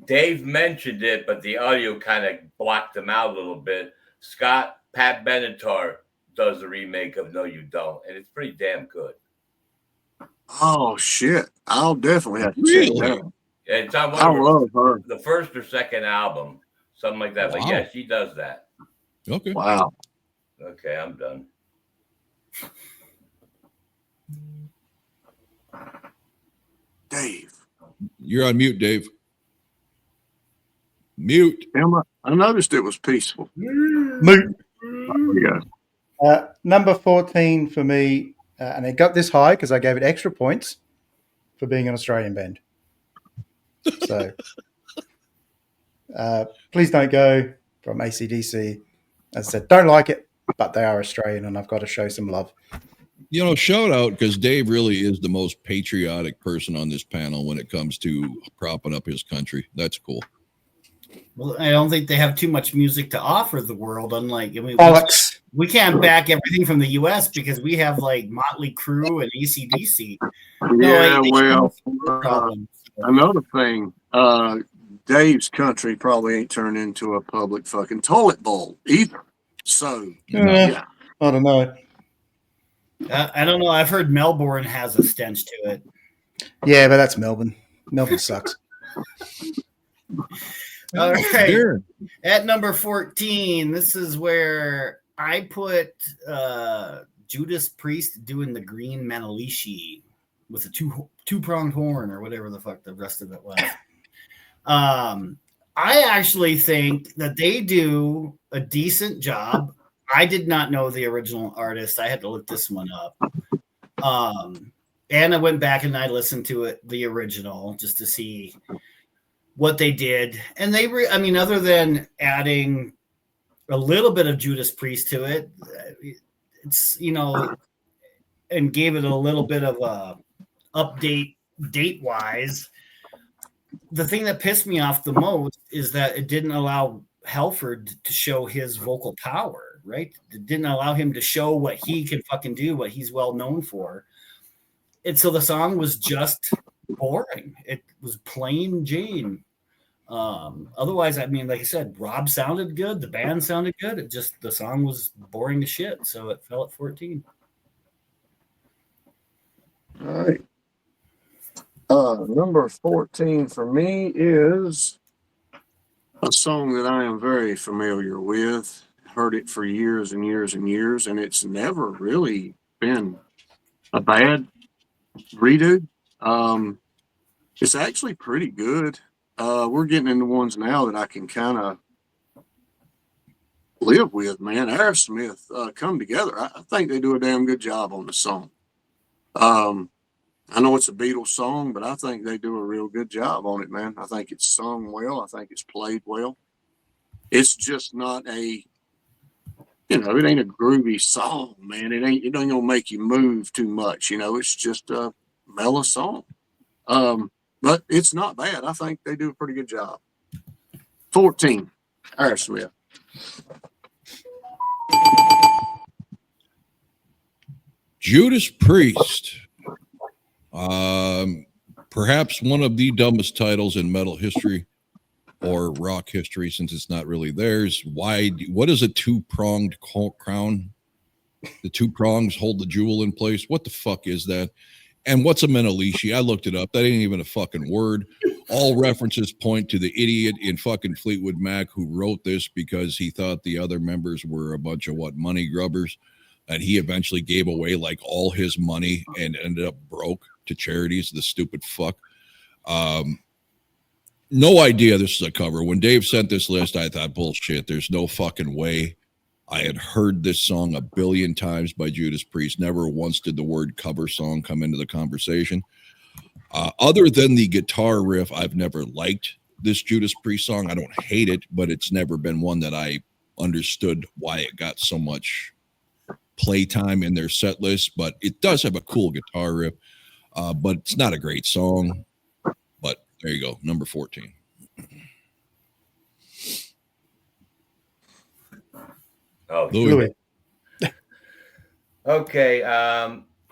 Dave mentioned it, but the audio kind of blocked him out a little bit. Pat Benatar does a remake of No You Don't, and it's pretty damn good. Oh, shit. I'll definitely have to check that out. It's on the first or second album, something like that. Wow. But yeah, she does that. Okay. Wow. Okay, I'm done. Dave. You're on mute, Dave. Mute. I noticed it was peaceful. Mute. Number 14 for me, and it got this high because I gave it extra points for being an Australian band. So Please Don't Go from AC/DC. As I said, don't like it, but they are Australian, and I've got to show some love. You know, shout out, because Dave really is the most patriotic person on this panel when it comes to propping up his country. That's cool. Well, I don't think they have too much music to offer the world. Unlike, I mean, we can't back everything from the U.S. because we have like Mötley Crüe and AC/DC. Yeah, another thing, Dave's country probably ain't turned into a public fucking toilet bowl either. So, yeah. I don't know. I don't know. I've heard Melbourne has a stench to it. Yeah, but that's Melbourne. Melbourne sucks. All right. Sure. At number 14, this is where I put Judas Priest doing the Green Manalishi with a two-pronged horn or whatever the fuck the rest of it was. I actually think that they do a decent job. I did not know the original artist. I had to look this one up. And I went back and I listened to it, the original, just to see what they did. And I mean, other than adding a little bit of Judas Priest to it, it's, you know, and gave it a little bit of a update date wise. The thing that pissed me off the most is that it didn't allow Halford to show his vocal power, right? It didn't allow him to show what he can fucking do, what he's well known for. And so the song was just boring. It was plain Jane. Otherwise, I mean, like I said, Rob sounded good. The band sounded good. It just, the song was boring as shit. So it fell at 14. All right. Number 14 for me is a song that I am very familiar with. Heard it for years and years and years, and it's never really been a bad redo. It's actually pretty good. We're getting into ones now that I can kind of live with, man. Aerosmith, Come Together. I think they do a damn good job on the song. I know it's a Beatles song, but I think they do a real good job on it, man. I think it's sung well. I think it's played well. It's just not a, you know, it ain't a groovy song, man. It ain't gonna make you move too much. You know, it's just a mellow song. But it's not bad. I think they do a pretty good job. 14, Aerosmith. Judas Priest. Perhaps one of the dumbest titles in metal history or rock history, since it's not really theirs. What is a two-pronged crown? The two prongs hold the jewel in place. What the fuck is that? And what's a Menalishi? I looked it up. That ain't even a fucking word. All references point to the idiot in fucking Fleetwood Mac who wrote this because he thought the other members were a bunch of money grubbers. And he eventually gave away like all his money and ended up broke to charities, the stupid fuck. No idea this is a cover. When Dave sent this list, I thought, bullshit, there's no fucking way. I had heard this song a billion times by Judas Priest. Never once did the word cover song come into the conversation. Other than the guitar riff, I've never liked this Judas Priest song. I don't hate it, but it's never been one that I understood why it got so much playtime in their set list. But it does have a cool guitar riff. But it's not a great song. But there you go, number 14. Oh, Louis. Okay.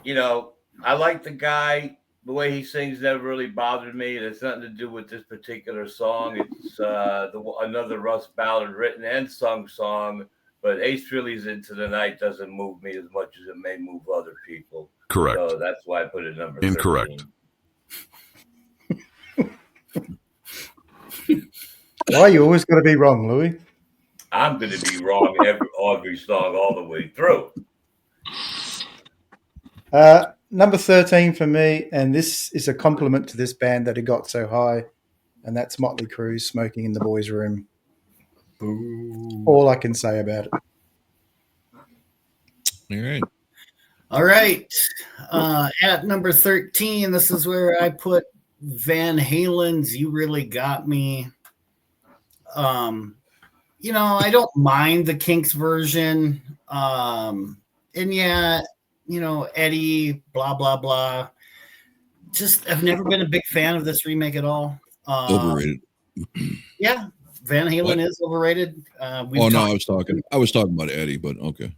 You know, I like the guy. The way he sings never really bothered me. It has nothing to do with this particular song. It's another Russ Ballard written and sung song. But Ace Frehley's Into the Night doesn't move me as much as it may move other people. Correct. So that's why I put it number 13. Incorrect. Why you always got to be wrong, Louis? I'm going to be wrong every song all the way through. Number 13 for me, and this is a compliment to this band that it got so high, and that's Mötley Crüe, Smoking in the Boys' Room. Boo. All I can say about it. All right. At number 13, this is where I put Van Halen's You Really Got Me. You know, I don't mind the Kinks version. And yeah, you know, Eddie, blah, blah, blah. Just, I've never been a big fan of this remake at all. Overrated. Yeah, Van Halen is overrated. I was talking about Eddie, but okay.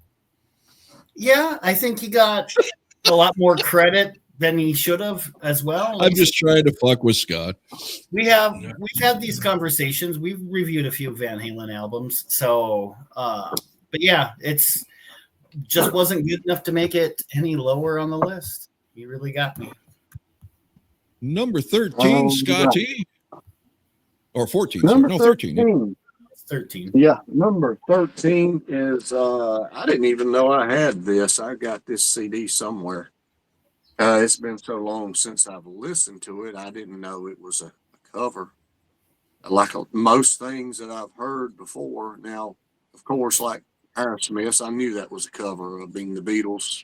Yeah, I think he got a lot more credit than he should have as well. I'm just trying to fuck with Scott. We've had these conversations. We've reviewed a few Van Halen albums. So, but yeah, it's just wasn't good enough to make it any lower on the list. You really got me. Number 13, Scotty. Or 14. Number 13. 13. 13. Yeah, number 13 is, I didn't even know I had this. I got this CD somewhere. It's been so long since I've listened to it, I didn't know it was a cover. Like most things that I've heard before. Now, of course, like Aerosmith, I knew that was a cover of being the Beatles.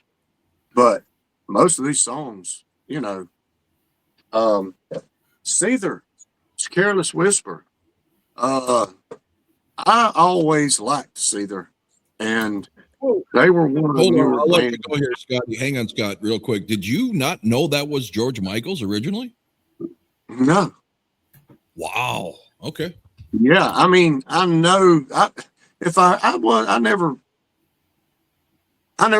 But most of these songs, you know, it's Careless Whisper. I always liked Seether, and they were one of the Hold on, newer I'll let you bands. go here, Scotty. Hang on, Scott, real quick. Did you not know that was George Michael's originally? No. Wow. Okay. Yeah, I mean, I know. I never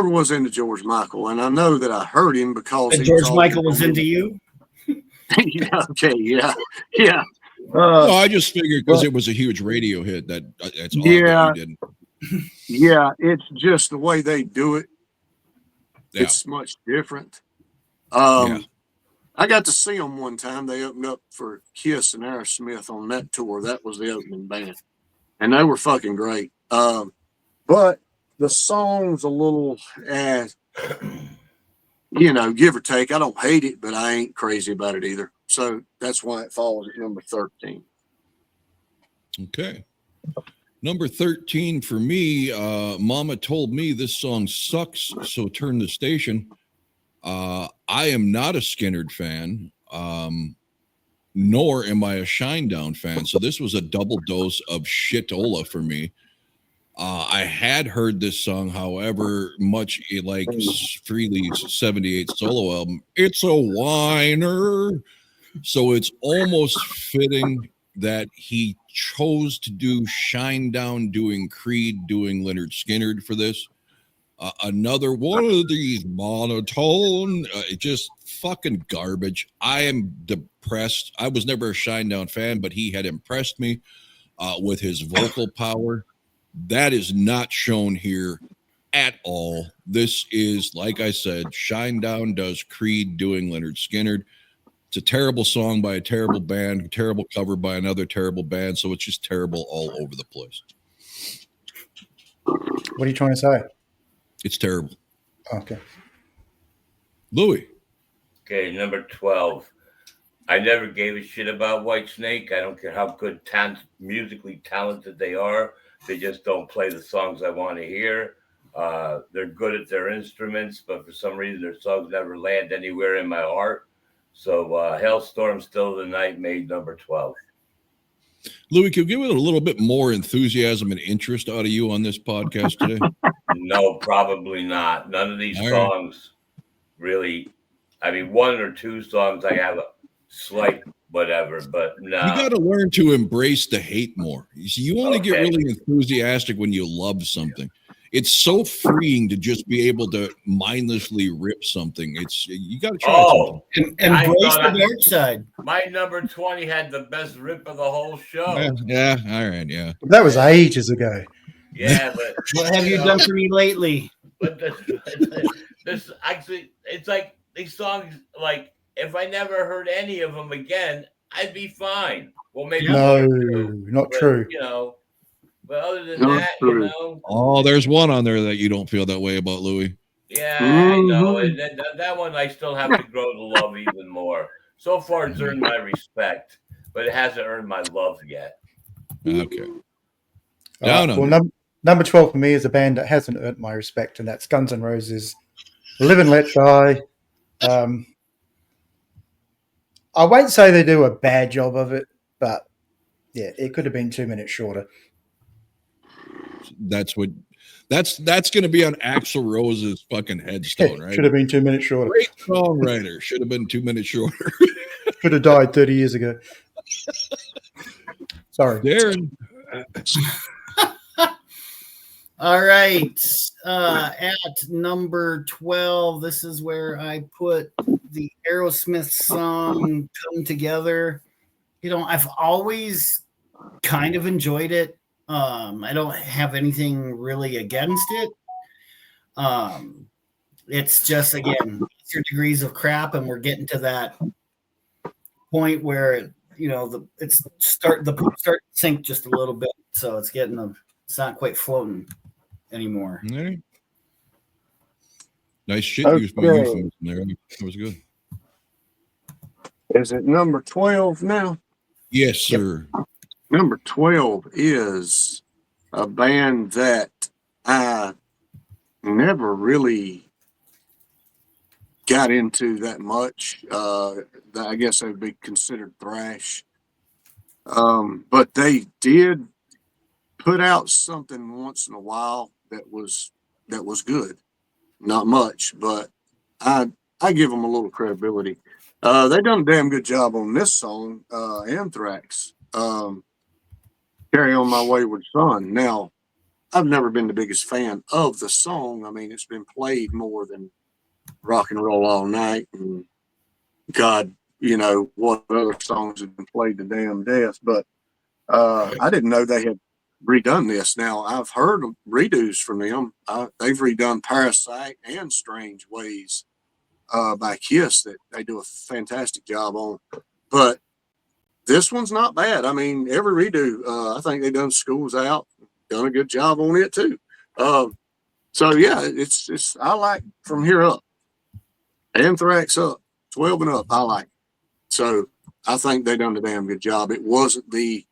was into George Michael, and I know that I heard him because But George Michael was into you? Yeah, okay, yeah, yeah. No, I just figured because it was a huge radio hit. That's odd that you didn't. Yeah, it's just the way they do it. Yeah. It's much different. Yeah. I got to see them one time. They opened up for Kiss and Aerosmith on that tour. That was the opening band, and they were fucking great. But the song's a little, give or take. I don't hate it, but I ain't crazy about it either. So that's why it falls at number 13. Okay. Number 13 for me, Mama told me this song sucks, so turn the station. I am not a Skynyrd fan, nor am I a Shinedown fan. So this was a double dose of shitola for me. I had heard this song, however much it like Frehley's 78 solo album. It's a whiner. So it's almost fitting that he chose to do Shinedown doing Creed, doing Lynyrd Skynyrd for this. Another one of these monotone, just fucking garbage. I am depressed. I was never a Shinedown fan, but he had impressed me with his vocal power. That is not shown here at all. This is, like I said, Shinedown does Creed doing Lynyrd Skynyrd. It's a terrible song by a terrible band, terrible cover by another terrible band. So it's just terrible all over the place. What are you trying to say? It's terrible. Okay. Louis. Okay, number 12. I never gave a shit about Whitesnake. I don't care how good, musically talented they are. They just don't play the songs I want to hear. They're good at their instruments, but for some reason their songs never land anywhere in my heart. So Halestorm, Still the Night made number 12. Louis, can you give it a little bit more enthusiasm and interest out of you on this podcast today? No, probably not. None of these songs really. I mean, one or two songs I have a slight whatever, but no. You got to learn to embrace the hate more. You only get really enthusiastic when you love something. It's so freeing to just be able to mindlessly rip something. You got to try something. Embrace the dark side. My number 20 had the best rip of the whole show. Yeah, all right, yeah. That was ages ago. Yeah, but what have you done for me lately? But this actually, it's like these songs. Like if I never heard any of them again, I'd be fine. Well, maybe not true. But other than that, Oh, there's one on there that you don't feel that way about, Louis. Yeah, I know. And that one I still have to grow to love even more. So far, it's earned my respect, but it hasn't earned my love yet. Okay. Well, number 12 for me is a band that hasn't earned my respect, and that's Guns N' Roses. Live and Let Die. I won't say they do a bad job of it, but yeah, it could have been 2 minutes shorter. That's going to be on Axl Rose's fucking headstone, right? Should have been 2 minutes shorter. Great songwriter. Should have been 2 minutes shorter. Should have died 30 years ago. Sorry, Darren. All right. At number 12, this is where I put the Aerosmith song Come Together. I've always kind of enjoyed it. I don't have anything really against it. It's just, again, your degrees of crap, and we're getting to that point where the poop start to sink just a little bit, so it's not quite floating anymore. Yeah. Nice shit used by you there. That was good. Is it number 12 now? Yes, sir. Number 12 is a band that I never really got into that much. I guess they would be considered thrash. But they did put out something once in a while that was good. Not much, but I give them a little credibility. They done a damn good job on this song, Anthrax. Carry On My Wayward Son. Now, I've never been the biggest fan of the song. I mean, it's been played more than Rock and Roll All Night and God, what other songs have been played to damn death. But I didn't know they had redone this. Now, I've heard redos from them. They've redone Parasite and Strange Ways by Kiss that they do a fantastic job on. But this one's not bad. I mean, every redo, I think they done Schools Out, done a good job on it too. So yeah, it's I like From Here Up, Anthrax up, 12 and up. I like. So I think they done a damn good job. It wasn't the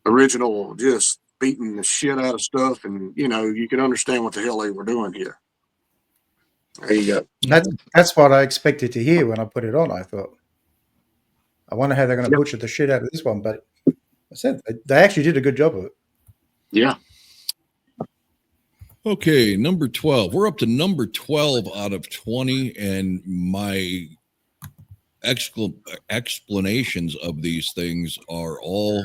original just beating the shit out of stuff, and you can understand what the hell they were doing here. There you go. That's what I expected to hear when I put it on. I thought, I wonder how they're going to butcher the shit out of this one, but I said they actually did a good job of it. Yeah. Okay, number 12. We're up to number 12 out of 20, and my explanations of these things are all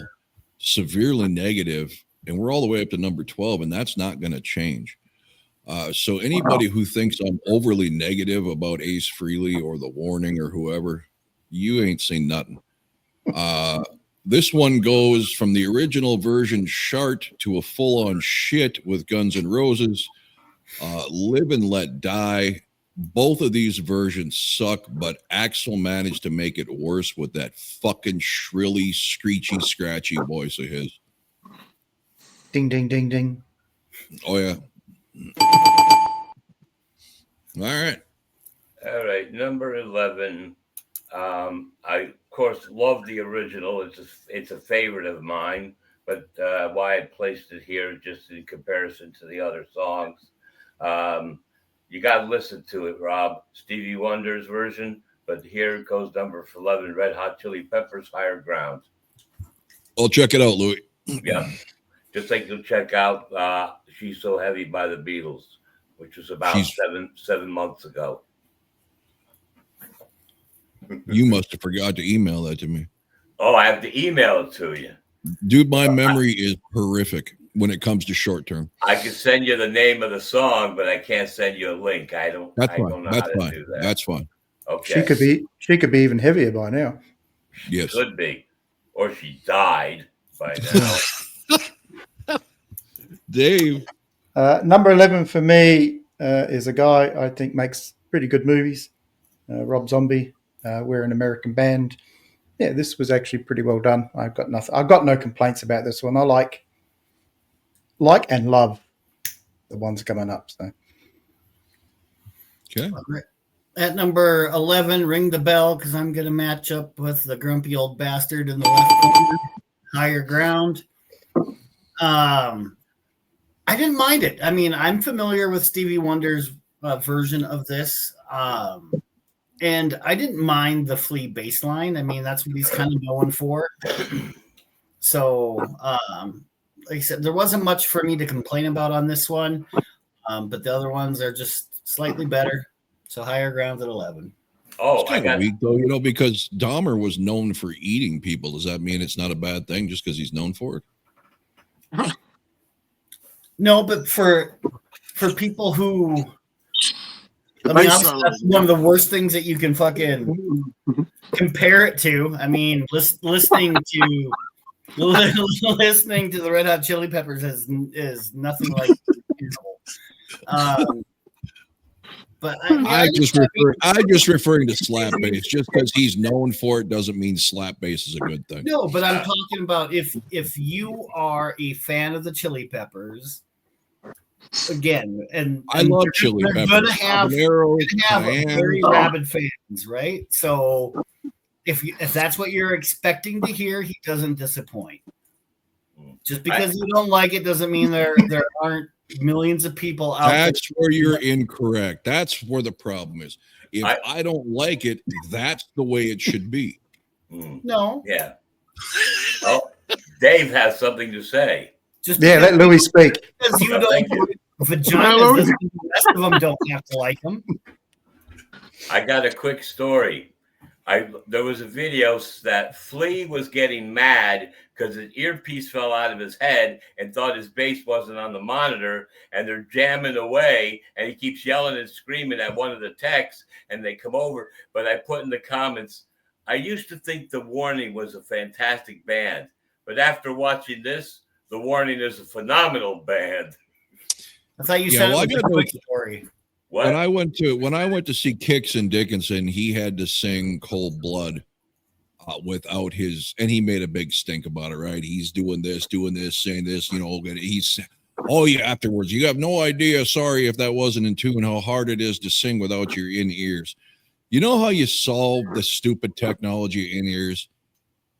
severely negative, and we're all the way up to number 12, and that's not going to change. So anybody who thinks I'm overly negative about Ace Frehley or The Warning or whoever, you ain't seen nothing. This one goes from the original version Shart to a full-on shit with Guns N' Roses. Live and Let Die. Both of these versions suck, but Axl managed to make it worse with that fucking shrilly, screechy, scratchy voice of his. Ding, ding, ding, ding. Oh, yeah. All right, number 11. I of course love the original. It's a favorite of mine, but why I placed it here just in comparison to the other songs. You got to listen to it, Rob. Stevie Wonder's version, but here goes number 11, Red Hot Chili Peppers, Higher Ground. I'll check it out, Louis. Yeah, just like you'll check out She's So Heavy by the Beatles, which was about 7 months ago. You must have forgot to email that to me. Oh, I have to email it to you. Dude, my memory is horrific when it comes to short term. I can send you the name of the song, but I can't send you a link. I don't know how to do that. That's fine. Okay. She could be even heavier by now. Yes. Could be. Or she died by now. Dave. Number 11 for me is a guy I think makes pretty good movies. Rob Zombie. We're an American band. Yeah, this was actually pretty well done. I've got no complaints about this one. I like and love the ones coming up. So, okay. At number 11, Ring the Bell, because I'm going to match up with the grumpy old bastard in the left corner. Higher Ground. I didn't mind it. I mean, I'm familiar with Stevie Wonder's version of this. And I didn't mind the Flea bass line. I mean, that's what he's kind of known for. So, like I said, there wasn't much for me to complain about on this one. But the other ones are just slightly better. So Higher Ground at 11. Oh, it's kind of weak, though, because Dahmer was known for eating people. Does that mean it's not a bad thing just because he's known for it? No, but for people who... I mean, that's one of the worst things that you can fucking compare it to. I mean, listening to the Red Hot Chili Peppers is nothing like but I just referring to slap bass. Just because he's known for it doesn't mean slap bass is a good thing. No, but I'm talking about if you are a fan of the Chili Peppers. Again, and I love Chili Peppers. Going to have very rabid fans, right? So if that's what you're expecting to hear, he doesn't disappoint. Just because you don't like it doesn't mean there aren't millions of people out there. That's where you're incorrect. That's where the problem is. If I don't like it, that's the way it should be. No. Yeah. Dave has something to say. Just let Louis speak. Because you No, don't thank you. like vaginas, doesn't mean the rest of them don't have to like them. I got a quick story. There was a video that Flea was getting mad because his earpiece fell out of his head and thought his bass wasn't on the monitor, and they're jamming away, and he keeps yelling and screaming at one of the techs, and they come over. But I put in the comments, I used to think The Warning was a fantastic band, but after watching this, The Warning is a phenomenal band. I thought you said well, it was a quick story. What? When I went to see Kix and Dickinson, he had to sing Cold Blood without his, and he made a big stink about it, right? He's doing this, saying this, he's, oh yeah, afterwards, you have no idea, sorry if that wasn't in tune, how hard it is to sing without your in-ears. You know how you solve the stupid technology in-ears?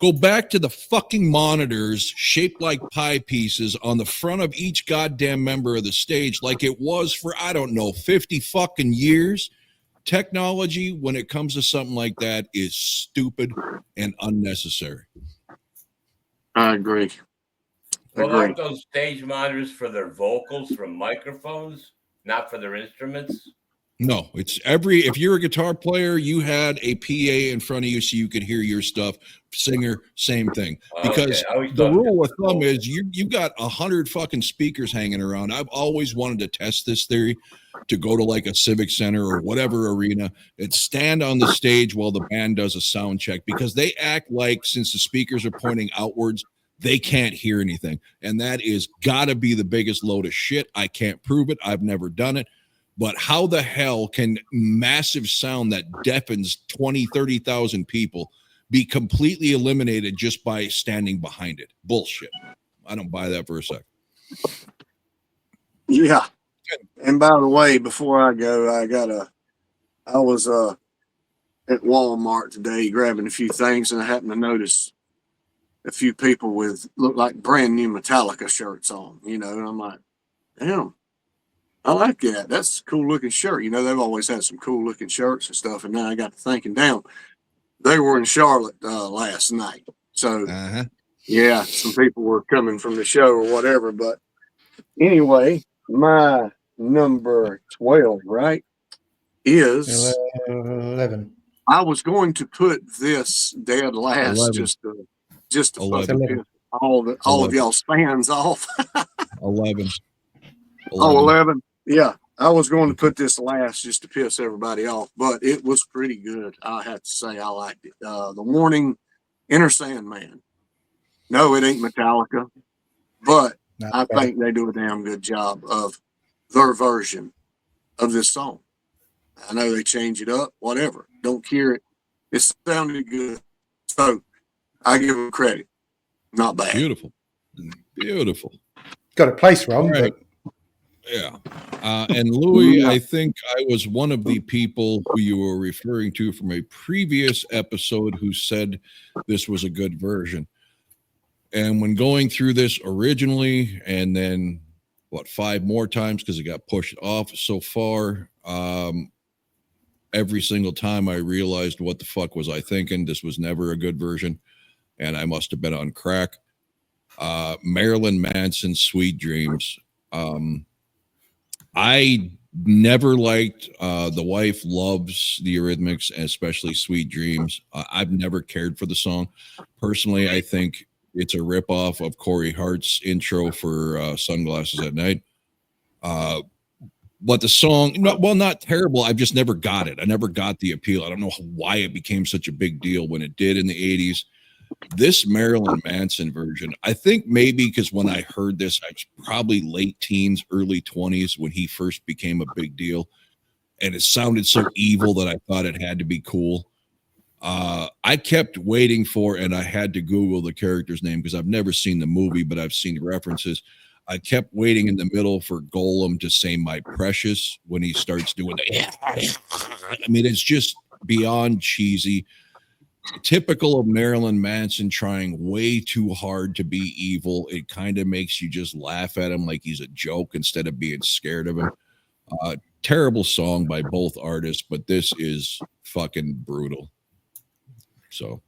Go back to the fucking monitors shaped like pie pieces on the front of each goddamn member of the stage like it was for, 50 fucking years. Technology, when it comes to something like that, is stupid and unnecessary. I agree. Well, aren't those stage monitors for their vocals from microphones, not for their instruments? No, if you're a guitar player, you had a PA in front of you so you could hear your stuff. Singer, same thing. Because the rule of thumb is you got 100 fucking speakers hanging around. I've always wanted to test this theory, to go to like a civic center or whatever arena and stand on the stage while the band does a sound check, because they act like, since the speakers are pointing outwards, they can't hear anything. And that is gotta be the biggest load of shit. I can't prove it. I've never done it. But how the hell can massive sound that deafens 20, 30,000 people be completely eliminated just by standing behind it? Bullshit. I don't buy that for a second. Yeah. And by the way, before I go, I was at Walmart today grabbing a few things, and I happened to notice a few people with look like brand new Metallica shirts on, and I'm like, damn, I like that. That's a cool looking shirt. They've always had some cool looking shirts and stuff. And then I got to thinking, damn, they were in Charlotte last night. So, yeah, some people were coming from the show or whatever. But anyway, my number 12, right, is 11. I was going to put this dead last 11. just to 11. fucking piss all of y'all's fans off. 11. Oh, 11. Yeah, I was going to put this last just to piss everybody off, but it was pretty good. I have to say I liked it. The Warning, Inner Sandman. No, it ain't Metallica, but I think they do a damn good job of their version of this song. I know they change it up, whatever. Don't hear it. It sounded good. So I give them credit. Not bad. Beautiful. Got a place wrong, right. But yeah. And Louis, I think I was one of the people who you were referring to from a previous episode who said this was a good version. And when going through this originally, and then 5 more times because it got pushed off so far, every single time I realized, what the fuck was I thinking? This was never a good version, and I must have been on crack. Marilyn Manson, Sweet Dreams. I never liked The Wife Loves the Eurythmics, especially Sweet Dreams. I've never cared for the song. Personally, I think it's a ripoff of Corey Hart's intro for Sunglasses at Night. But the song, not terrible. I've just never got it. I never got the appeal. I don't know why it became such a big deal when it did in the 80s. This Marilyn Manson version, I think maybe because when I heard this, I was probably late teens, early 20s when he first became a big deal. And it sounded so evil that I thought it had to be cool. I kept waiting for, and I had to Google the character's name because I've never seen the movie, but I've seen references. I kept waiting in the middle for Golem to say "My Precious" when he starts doing that. I mean, it's just beyond cheesy. Typical of Marilyn Manson trying way too hard to be evil. It kind of makes you just laugh at him like he's a joke instead of being scared of him. Terrible song by both artists, but this is fucking brutal. So,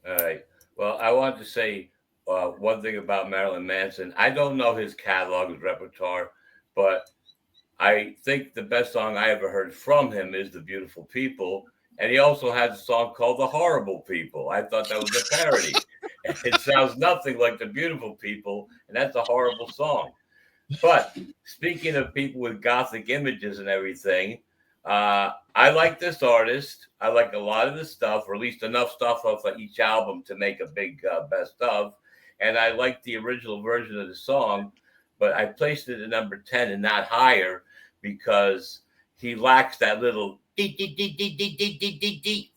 all right. Well, I want to say one thing about Marilyn Manson, I don't know his catalog, his repertoire, but I think the best song I ever heard from him is The Beautiful People. And he also has a song called The Horrible People. I thought that was a parody. It sounds nothing like The Beautiful People, and that's a horrible song. But speaking of people with gothic images and everything, I like this artist. I like a lot of the stuff, or at least enough stuff off of each album to make a big best of. And I like the original version of the song, but I placed it at number 10 and not higher because he lacks that little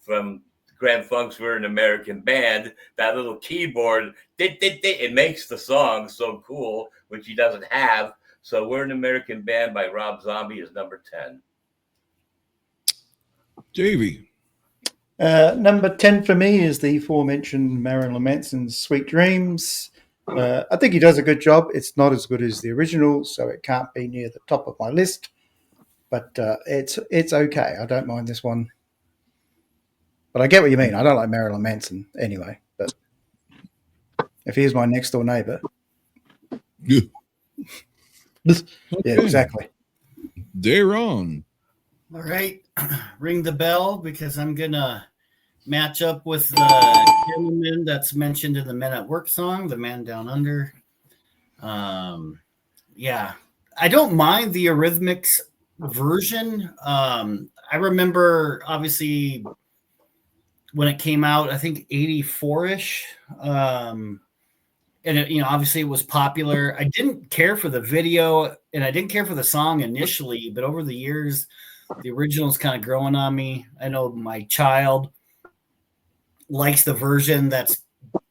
from Grand Funk's We're an American Band, that little keyboard, it makes the song so cool, which he doesn't have. So We're an American Band by Rob Zombie is number 10. Davey. Number 10 for me is the aforementioned Marilyn Manson's Sweet Dreams. I think he does a good job. It's not as good as the original, so it can't be near the top of my list. But it's okay. I don't mind this one. But I get what you mean. I don't like Marilyn Manson anyway. But if he's my next door neighbor. Yeah. Yeah, exactly. They're on. All right. Ring the bell because I'm going to match up with the gentleman that's mentioned in the Men at Work song, The Man Down Under. Yeah. I don't mind the Eurythmics version. I remember obviously when it came out, I think 84-ish. And it, obviously it was popular. I didn't care for the video and I didn't care for the song initially, but over the years, the original's kind of growing on me. I know my child likes the version that's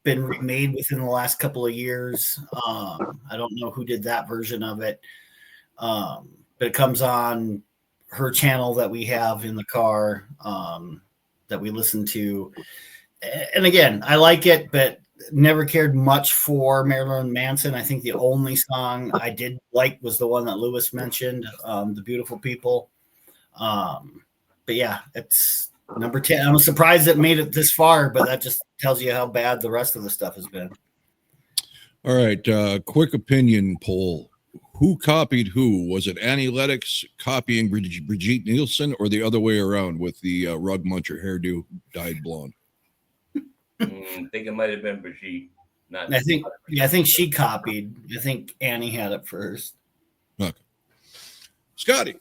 been remade within the last couple of years. I don't know who did that version of it. But it comes on her channel that we have in the car that we listen to. And again, I like it, but never cared much for Marilyn Manson. I think the only song I did like was the one that Lewis mentioned, The Beautiful People. But yeah, it's number 10. I'm surprised it made it this far, but that just tells you how bad the rest of the stuff has been. All right. Quick opinion poll. Who copied who? Was it Annie Lennox copying Brigitte Nielsen or the other way around with the rug muncher hairdo dyed blonde? I think it might have been Brigitte. I think she copied. I think Annie had it first. Okay. Scotty.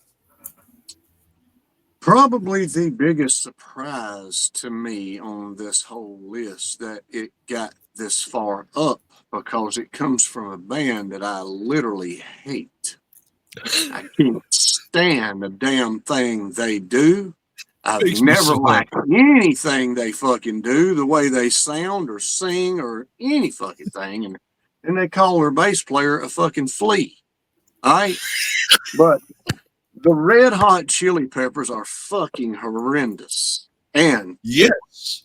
Probably the biggest surprise to me on this whole list that it got this far up because it comes from a band that I literally hate. I can't stand the damn thing they do. I've never liked anything they fucking do, the way they sound or sing or any fucking thing. And they call their bass player a fucking flea. All right? But the Red Hot Chili Peppers are fucking horrendous. And yes,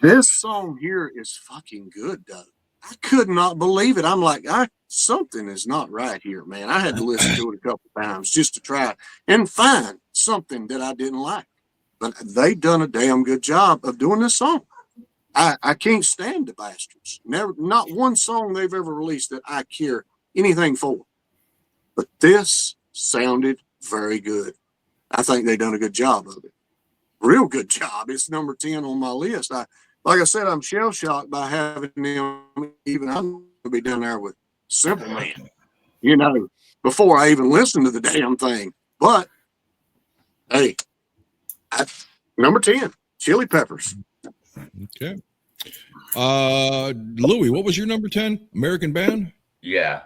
this song here is fucking good, though. I could not believe it. I'm like, something is not right here, man. I had to listen to it a couple times just to try and find something that I didn't like. But they done a damn good job of doing this song. I can't stand the bastards. Not one song they've ever released that I care anything for. But this sounded very good. I think they done a good job of it. Real good job. It's number 10 on my list. Like I said, I'm shell-shocked by having them. Even I'm going to be down there with Simple Man, before I even listen to the damn thing. But, hey, number 10, Chili Peppers. Okay. Louis, what was your number 10? American band? Yeah.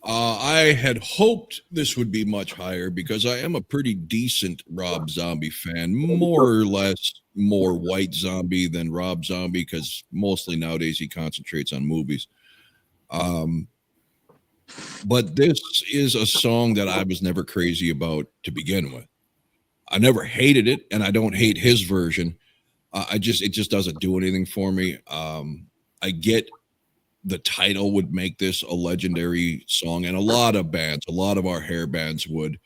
I had hoped this would be much higher because I am a pretty decent Rob Zombie fan, more or less more White Zombie than Rob Zombie because mostly nowadays he concentrates on movies. But this is a song that I was never crazy about to begin with. I never hated it, and I don't hate his version. It just doesn't do anything for me. I get the title would make this a legendary song, and a lot of our hair bands would,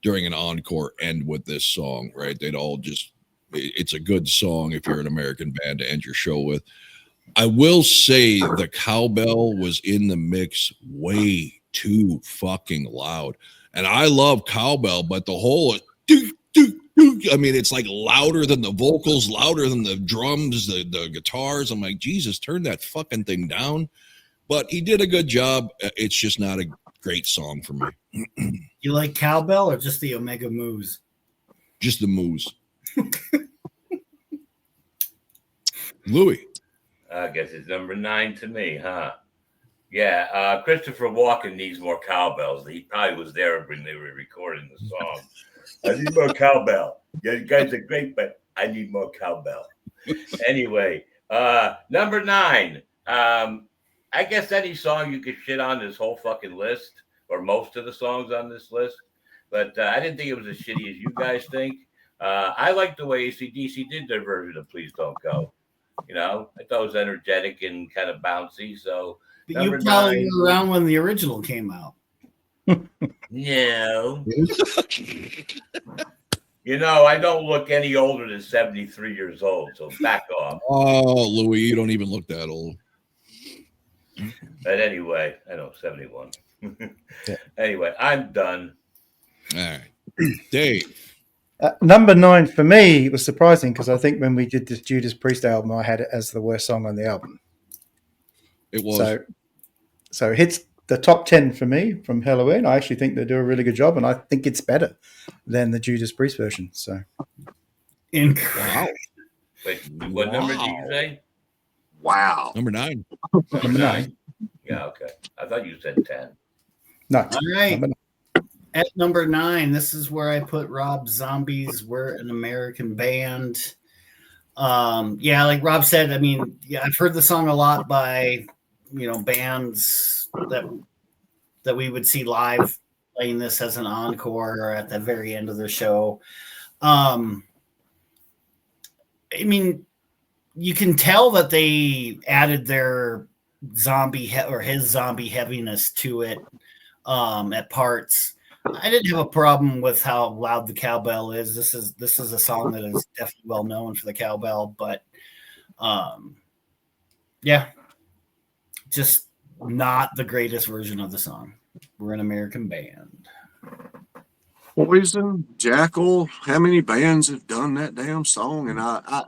during an encore, end with this song, right? They'd all it's a good song if you're an American band to end your show with. I will say the cowbell was in the mix way too fucking loud. And I love cowbell, but the whole I mean, it's like louder than the vocals, louder than the drums, the guitars. I'm like, Jesus, turn that fucking thing down. But he did a good job. It's just not a great song for me. You like cowbell or just the Omega Moose? Just the moose. Louis. I guess it's number 9 to me, huh? Yeah, Christopher Walken needs more cowbells. He probably was there when they were recording the song. I need more cowbell. Yeah, you guys are great, but I need more cowbell. Anyway, number 9. I guess any song you could shit on this whole fucking list, or most of the songs on this list. But I didn't think it was as shitty as you guys think. I like the way AC/DC did their version of Please Don't Go. You know, I thought it was energetic and kind of bouncy. So, but you probably were around when the original came out. No. You know, I don't look any older than 73 years old, so back off. Oh, Louis, you don't even look that old. But anyway, I know, 71. Yeah. Anyway, I'm done. All right. Dave. Number 9 for me was surprising because I think when we did the Judas Priest album, I had it as the worst song on the album. It was. So it hits the top 10 for me from Halloween. I actually think they do a really good job, and I think it's better than the Judas Priest version. So, incredible. Wait, what number did you say? Wow. Number 9. Number 9. Yeah, okay. I thought you said 10. No. All right. At number 9, this is where I put Rob Zombie's We're an American Band. Yeah, like Rob said, I mean, yeah, I've heard the song a lot by, you know, bands that we would see live playing this as an encore or at the very end of the show. I mean, you can tell that they added their his zombie heaviness to it at parts. I didn't have a problem with how loud the cowbell is. This is a song that is definitely well known for the cowbell, but yeah, just not the greatest version of the song. We're an American Band. Poison, Jackal, how many bands have done that damn song? And I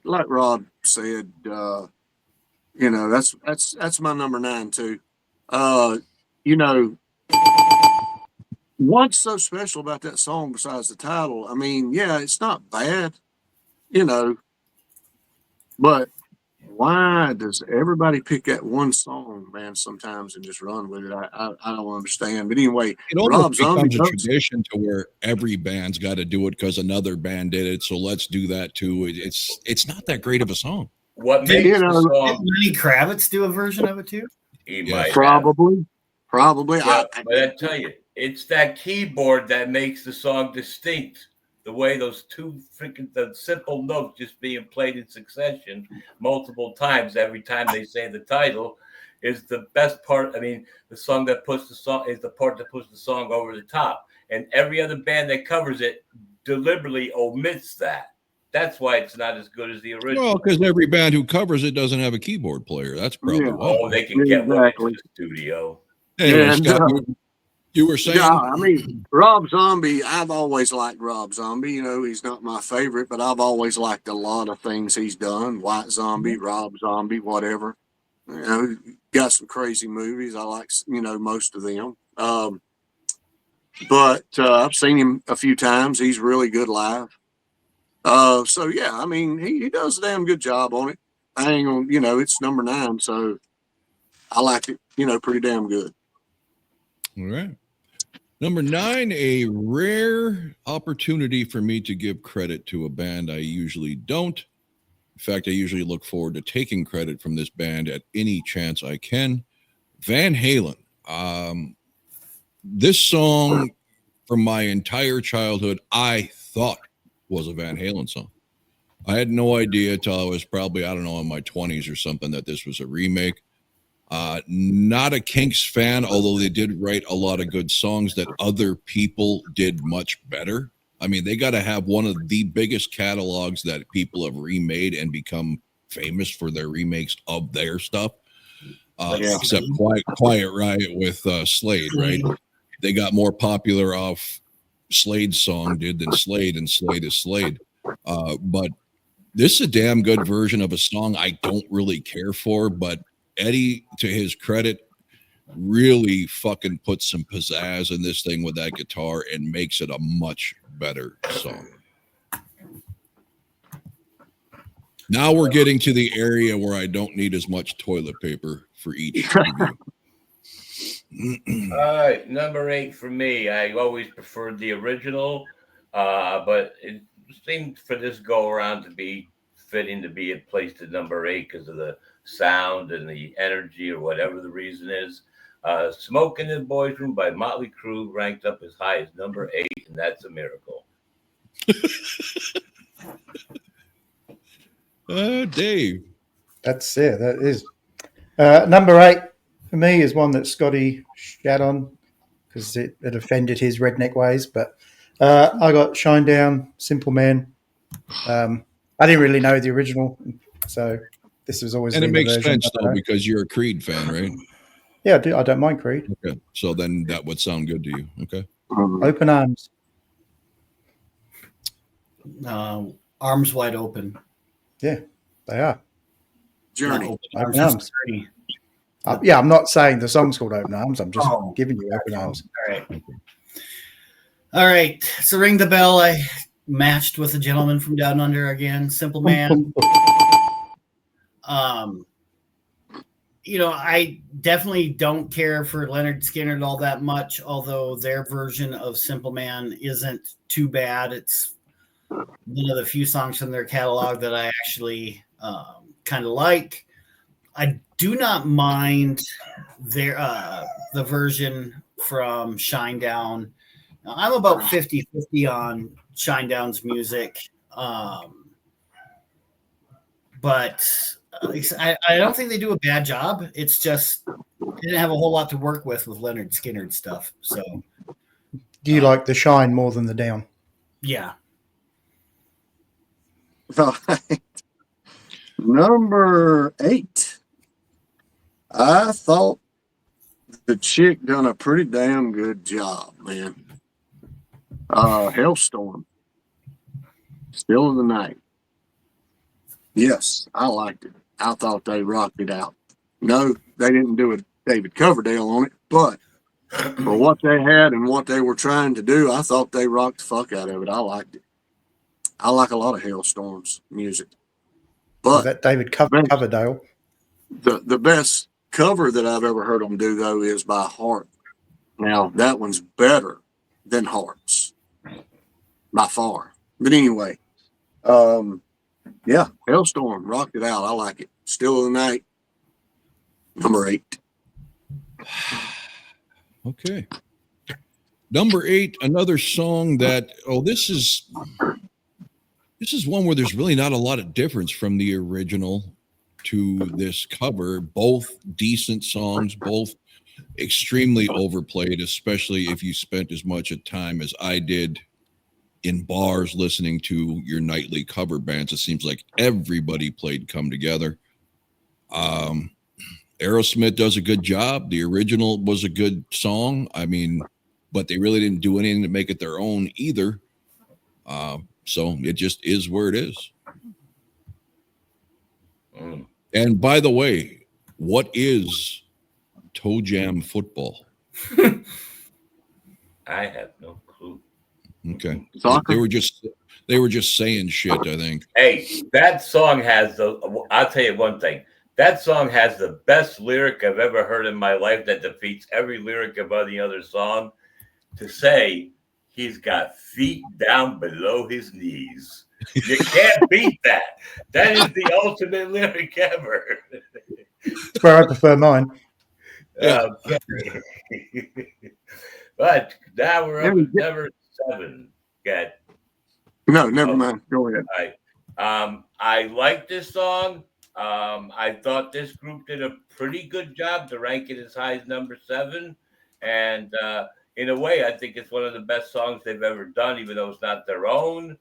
like Rob said, you know, that's my number 9 too. You know, what's so special about that song besides the title? I mean, yeah, it's not bad, you know, but why does everybody pick that one song, man, sometimes and just run with it? I don't understand. But anyway, it almost becomes a tradition to where every band's got to do it because another band did it, so let's do that too. It's not that great of a song. What makes the song? Did Lenny Kravitz do a version of it too? He might probably. Yeah, but I tell you, it's that keyboard that makes the song distinct. The way those the simple notes just being played in succession multiple times every time they say the title is the best part. I mean, the song that puts the song is the part that puts the song over the top. And every other band that covers it deliberately omits that. That's why it's not as good as the original. Well, because every band who covers it doesn't have a keyboard player. That's probably why. Oh, they can get one in the studio. Anyway, Scott, you were saying? Yeah, I mean, Rob Zombie, I've always liked Rob Zombie. You know, he's not my favorite, but I've always liked a lot of things he's done. White Zombie, Rob Zombie, whatever. You know, got some crazy movies. I like, you know, most of them. But I've seen him a few times. He's really good live. So, yeah, I mean, he does a damn good job on it. I ain't gonna, you know, it's number 9, so I like it, you know, pretty damn good. All right. Number 9, a rare opportunity for me to give credit to a band I usually don't. In fact, I usually look forward to taking credit from this band at any chance I can. Van Halen. This song from my entire childhood, I thought was a Van Halen song. I had no idea till I was probably, I don't know, in my 20s or something that this was a remake. Not a Kinks fan, although they did write a lot of good songs that other people did much better. I mean, they got to have one of the biggest catalogs that people have remade and become famous for their remakes of their stuff. Yeah. Except Quiet Riot with Slade, right? They got more popular off Slade's song than Slade, and Slade is Slade. But this is a damn good version of a song I don't really care for, but Eddie, to his credit, really fucking puts some pizzazz in this thing with that guitar and makes it a much better song. Now we're getting to the area where I don't need as much toilet paper for each review. All right, number 8 for me. I always preferred the original, but it seemed for this go around to be fitting to be placed at number 8 because of the sound and the energy or whatever the reason is. Smokin' in the Boys' Room by Mötley Crüe ranked up as high as number 8, and that's a miracle. Dave. That's it. That is. Number 8 for me is one that Scotty shat on because it offended his redneck ways. But I got Shine Down, Simple Man. I didn't really know the original, so this was always. And it makes version, sense though because you're a Creed fan, right? Yeah, I do. I don't mind Creed. Okay, so then that would sound good to you. Okay. Open Arms. Arms Wide Open. Yeah, they are. Journey. Open Arms. Yeah, I'm not saying the song's called Open Arms. I'm just giving you Open Arms. All right. So ring the bell. I matched with a gentleman from Down Under again. Simple Man. I definitely don't care for Leonard Skinner all that much, although their version of Simple Man isn't too bad. It's one of the few songs from their catalog that I actually kind of like. I do not mind their the version from Shinedown. Now, I'm about 50-50 on Shinedown's music, but I don't think they do a bad job. It's just they didn't have a whole lot to work with Leonard Skinner stuff. So, do you like the Shine more than the Down? Yeah. All right. Number 8. I thought the chick done a pretty damn good job, man. Halestorm. Still of the Night. Yes, I liked it. I thought they rocked it out. No, they didn't do a David Coverdale on it, but for what they had and what they were trying to do, I thought they rocked the fuck out of it. I liked it. I like a lot of Halestorm's music. But that David Coverdale. The best cover that I've ever heard them do, though, is by Heart. Now, that one's better than Heart's by far. But anyway, yeah, Halestorm rocked it out. I like it. Still of the Night, number 8. Okay. Number 8, another song that, this is one where there's really not a lot of difference from the original to this cover. Both decent songs, both extremely overplayed, especially if you spent as much time as I did in bars listening to your nightly cover bands. It seems like everybody played Come Together. Aerosmith does a good job. The original was a good song. I mean, but they really didn't do anything to make it their own either. So it just is where it is. And by the way, what is Toe Jam Football? I have no clue. Okay. Soccer? They were just saying shit, I think. Hey, that song has I'll tell you one thing. That song has the best lyric I've ever heard in my life that defeats every lyric of any other song. To say he's got feet down below his knees. You can't beat that. That is the ultimate lyric ever. That's where I prefer mine. Okay. But now we're up at number 7. Got No, never mind. Go ahead. All right. I like this song. I thought this group did a pretty good job to rank it as high as number 7. And in a way, I think it's one of the best songs they've ever done, even though it's not their own.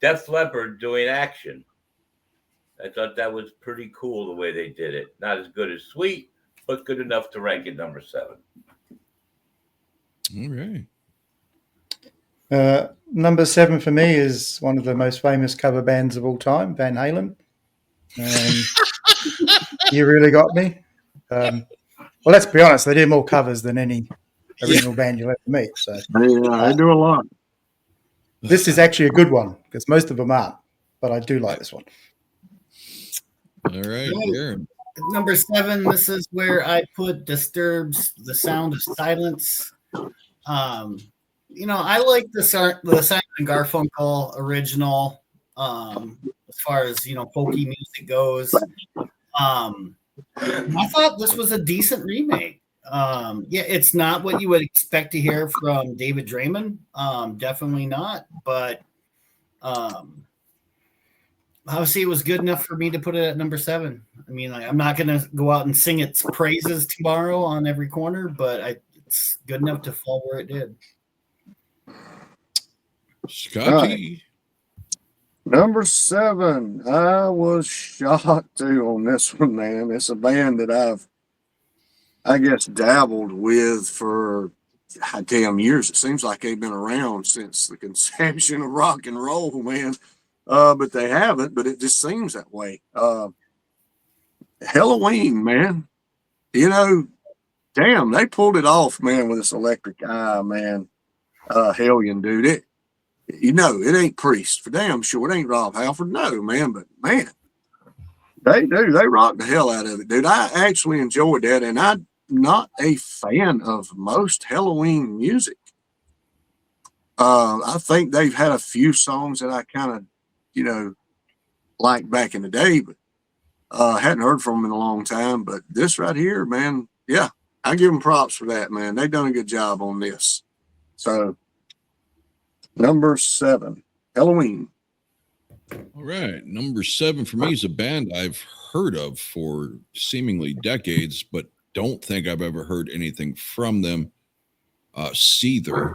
Def Leppard doing Action. I thought that was pretty cool the way they did it. Not as good as Sweet, but good enough to rank at number 7. All right. Number 7 for me is one of the most famous cover bands of all time, Van Halen. You really got me. Well, let's be honest, they do more covers than any original band you'll ever meet. So they do a lot. This is actually a good one because most of them aren't, but I do like this one. All right, Aaron. Number 7, this is where I put Disturbed's The Sound of Silence. I like the Simon and Garfunkel original as far as, folky music goes. I thought this was a decent remake. It's not what you would expect to hear from David Draymond. Definitely not. But obviously, it was good enough for me to put it at number 7. I mean, I'm not going to go out and sing its praises tomorrow on every corner, but it's good enough to fall where it did. Scotty. Number 7. I was shocked too on this one, man. It's a band that I guess, dabbled with for damn years. It seems like they've been around since the conception of rock and roll, man. But they haven't, but it just seems that way. Halloween, man. Damn, they pulled it off, man, with this Electric Eye, man. Hellion, dude. It ain't Priest for damn sure. It ain't Rob Halford, no, man. But man, they rock the hell out of it, dude. I actually enjoyed that, and I'm not a fan of most Halloween music. I think they've had a few songs that I kind of, liked back in the day, but hadn't heard from them in a long time. But this right here, man, yeah, I give them props for that, man. They've done a good job on this. So, number 7, Halloween. All right. Number 7 for me is a band I've heard of for seemingly decades, but don't think I've ever heard anything from them. Seether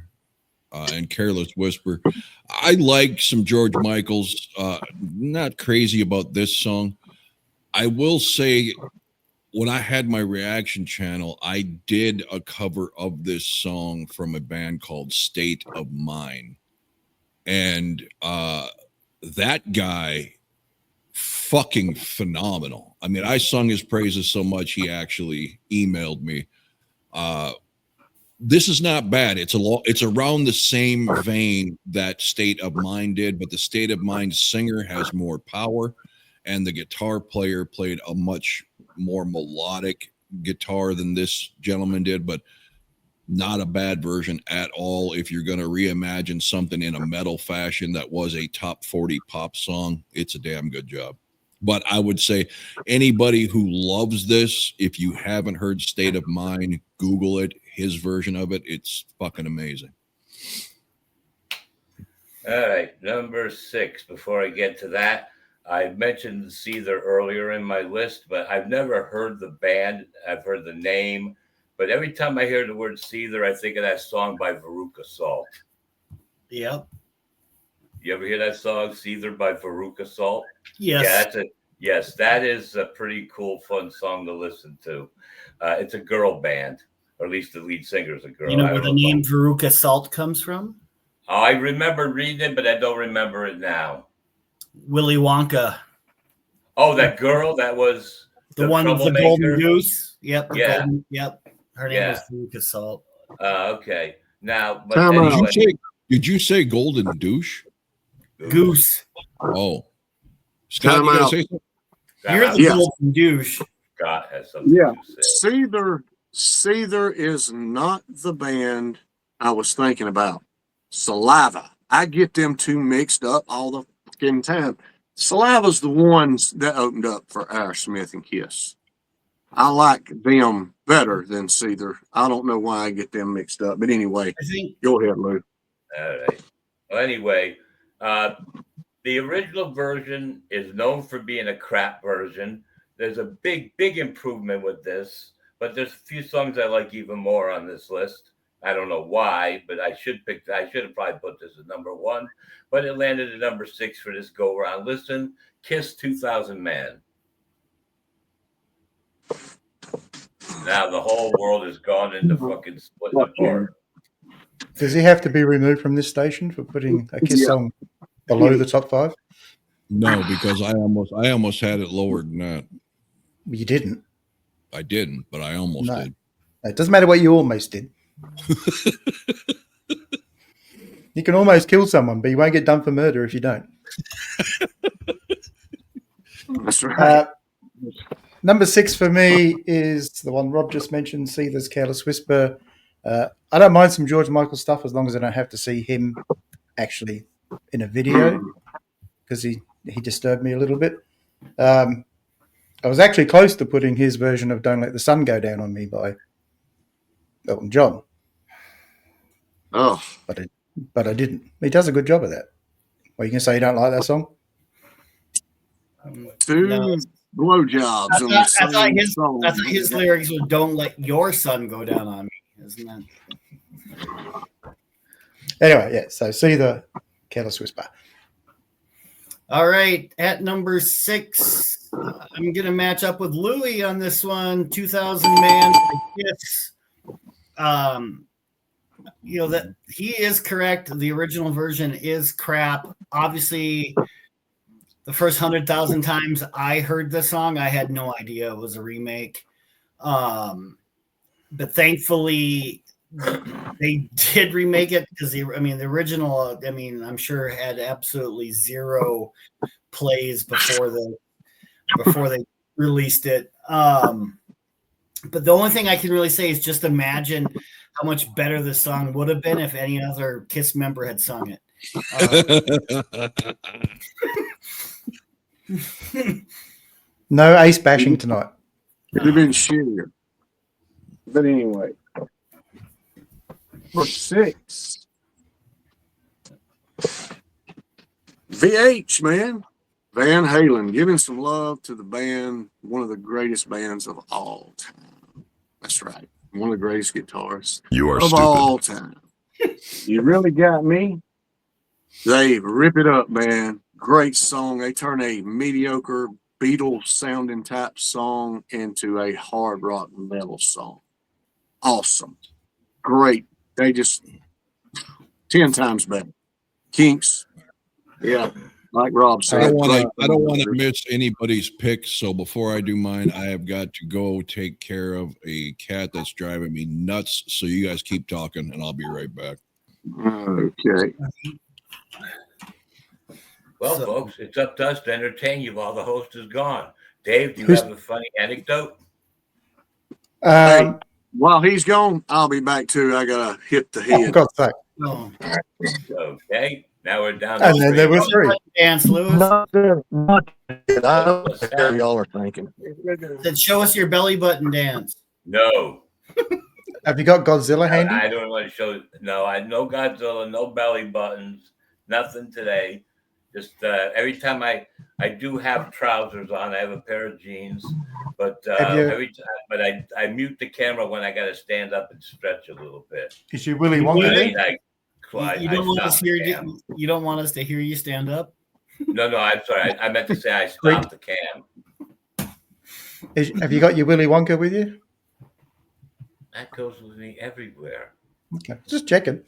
and Careless Whisper. I like some George Michael's. Not crazy about this song. I will say, when I had my reaction channel, I did a cover of this song from a band called State of Mind. And that guy, fucking phenomenal. I mean, I sung his praises so much he actually emailed me. This is not bad. It's around the same vein that State of Mind did, but the State of Mind singer has more power, and the guitar player played a much more melodic guitar than this gentleman did, but not a bad version at all. If you're going to reimagine something in a metal fashion that was a top 40 pop song, it's a damn good job. But I would say anybody who loves this, if you haven't heard State of Mind, Google it, his version of it. It's fucking amazing. All right, number 6. Before I get to that, I mentioned Seether earlier in my list, but I've never heard the band. I've heard the name, but every time I hear the word Seether, I think of that song by Veruca Salt. Yep. You ever hear that song, Seether by Veruca Salt? Yes. Yeah, that is a pretty cool, fun song to listen to. It's a girl band, or at least the lead singer is a girl. You know where the name Veruca Salt comes from? Oh, I remember reading it, but I don't remember it now. Willy Wonka. Oh, that girl that was the one with the golden goose. Yep. Yeah. Her name was Veruca Salt. Okay. Now, but did you say golden douche? Goose. Oh. Scott, you gotta say something? You're the golden douche. Scott has something to say. Seether is not the band I was thinking about. Saliva. I get them two mixed up all the fucking time. Saliva's the ones that opened up for Aerosmith and Kiss. I like them better than Seether. I don't know why I get them mixed up, but anyway, go ahead, Lou. All right. Well, anyway, the original version is known for being a crap version. There's a big improvement with this, but there's a few songs I like even more on this list. I don't know why, but I should have probably put this at number 1, but it landed at number 6 for this go around. Listen, Kiss 2000 Man. Now the whole world has gone into fucking splitting apart. Does he have to be removed from this station for putting a Kiss song below the top 5? No, because I almost had it lower than that. You didn't. I didn't, but I almost did. It doesn't matter what you almost did. You can almost kill someone, but you won't get done for murder if you don't. That's right. Number 6 for me is the one Rob just mentioned, Seether's Careless Whisper. I don't mind some George Michael stuff as long as I don't have to see him actually in a video, because he disturbed me a little bit. I was actually close to putting his version of Don't Let the Sun Go Down on Me by Elton John. Oh. But I didn't. He does a good job of that. Well, you can say you don't like that song? Two blowjobs. I thought his lyrics were "Don't let your sun go down on me," isn't that? Anyway, yeah. So see the Careless Whisper. All right, at number 6, I'm gonna match up with Louis on this one. 2000 Man. Yes. That he is correct. The original version is crap. Obviously, the first 100,000 times I heard the song, I had no idea it was a remake. But thankfully, they did remake it because the original, I'm sure had absolutely 0 plays before they released it. But the only thing I can really say is just imagine how much better the song would have been if any other Kiss member had sung it. No ace bashing tonight. It'd have been shittier. But anyway. Number 6. VH, man. Van Halen, giving some love to the band, one of the greatest bands of all time. That's right. One of the greatest guitarists of all time. You really got me? They rip it up, man. Great song. They turn a mediocre Beatles sounding type song into a hard rock metal song. Awesome. Great. They just 10 times better. Kinks. Yeah. Like Rob said. I don't want to miss anybody's pick, so before I do mine, I have got to go take care of a cat that's driving me nuts. So you guys keep talking, and I'll be right back. Okay. Well, folks, it's up to us to entertain you while the host is gone. Dave, do you have a funny anecdote? Hey, while he's gone, I'll be back too. I gotta hit the head. For God's sake. Okay. Now we're down And then there were 3. Dance, Lewis. Not good. I know what y'all are thinking. Then show us your belly button dance. No. Have you got Godzilla handy? I don't want to show. No, no Godzilla, no belly buttons, nothing today. Just every time I do have trousers on, I have a pair of jeans, but every time, but I mute the camera when I got to stand up and stretch a little bit. Is you Willy Wonka there? You don't want us to hear you stand up? No, I'm sorry. I meant to say I stopped the cam. Have you got your Willy Wonka with you? That goes with me everywhere. Okay, just checking.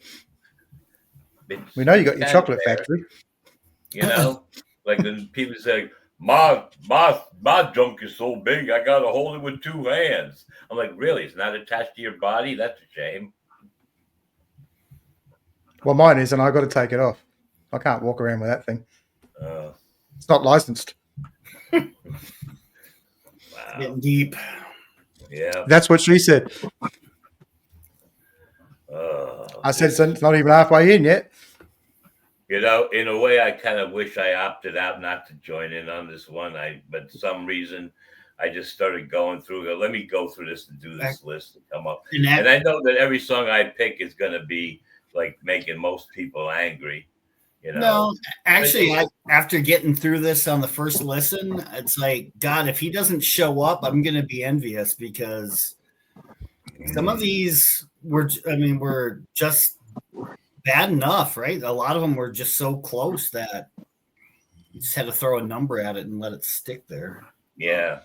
We know you got your chocolate factory. You know, like when people say, my junk is so big, I got to hold it with 2 hands. I'm like, really? It's not attached to your body? That's a shame. Well, mine is, and I've got to take it off. I can't walk around with that thing. It's not licensed. Wow. Getting deep. Yeah. That's what she said. I said it's not even halfway in yet. You know, in a way, I kind of wish I opted out not to join in on this one. But for some reason, I just started going through. Let me go through this and do this list and come up. And I know that every song I pick is going to be like making most people angry. You know? No, actually, after getting through this on the first listen, it's like, God, if he doesn't show up, I'm going to be envious because some of these we're just bad enough, right? A lot of them were just so close that you just had to throw a number at it and let it stick there. Yeah.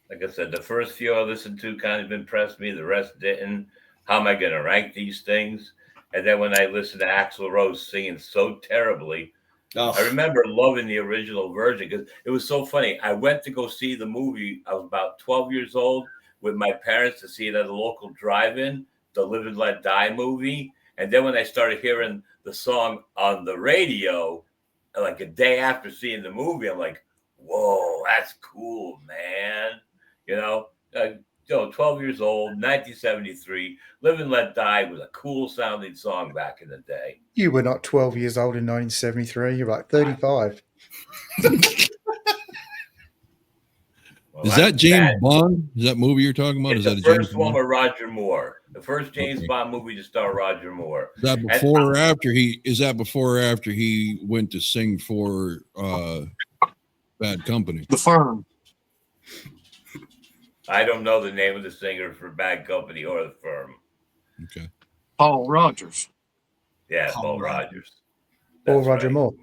Like I said, the first few I listened to kind of impressed me. The rest didn't. How am I going to rank these things? And then when I listened to Axl Rose singing so terribly, I remember loving the original version because it was so funny. I went to go see the movie. I was about 12 years old with my parents to see it at a local drive-in, the Live and Let Die movie. And then when I started hearing the song on the radio, like a day after seeing the movie, I'm like, whoa, that's cool, man. 12 years old, 1973, Live and Let Die was a cool sounding song back in the day. You were not 12 years old in 1973. You're like 35. Well, is that James Bond? Is that movie you're talking about? It's is the that a first one with Roger Moore. The first James Bond movie to star Roger Moore. Is that before or after he? Is that before or after he went to sing for Bad Company? The Firm. I don't know the name of the singer for Bad Company or the Firm. Okay. Paul Rogers. Yeah, Paul Rogers. Or Roger Moore.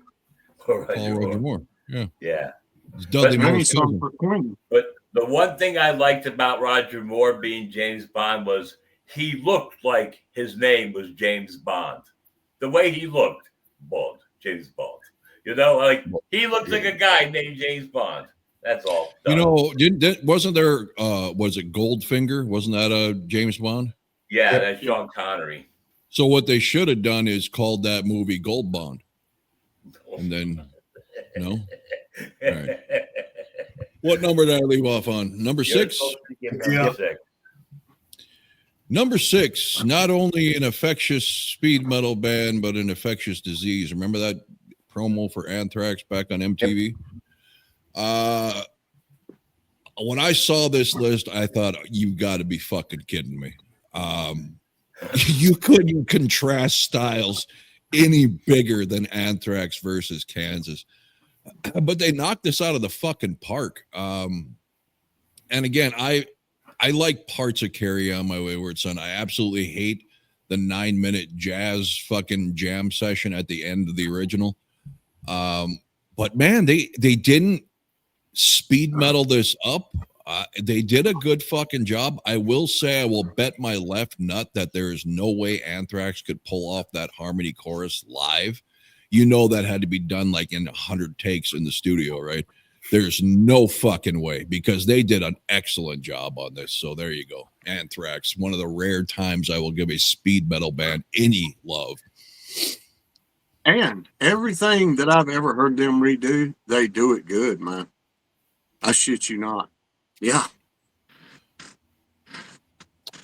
Paul Roger Moore. Yeah. Yeah. It's Dudley Moore's cousin. But the one thing I liked about Roger Moore being James Bond was he looked like his name was James Bond. The way he looked, Bond, James Bond. Like he looked like a guy named James Bond. That's all. Done. Wasn't there? Was it Goldfinger? Wasn't that a James Bond? Yeah, that's Sean Connery. So what they should have done is called that movie Gold Bond, and then no. All right. What number did I leave off on? Number 6. Yeah. Number 6. Not only an infectious speed metal band, but an infectious disease. Remember that promo for Anthrax back on MTV? Yep. When I saw this list, I thought, you got to be fucking kidding me. You couldn't contrast styles any bigger than Anthrax versus Kansas. But they knocked this out of the fucking park. And again, I like parts of Carry On My Wayward Son. I absolutely hate the 9-minute jazz fucking jam session at the end of the original. But man, they didn't speed metal this up. They did a good fucking job. I will say, I will bet my left nut that there is no way Anthrax could pull off that harmony chorus live. That had to be done like in 100 takes in the studio, right? There's no fucking way, because they did an excellent job on this. So there you go. Anthrax, one of the rare times I will give a speed metal band any love. And everything that I've ever heard them redo, they do it good, man. I shit you not. Yeah.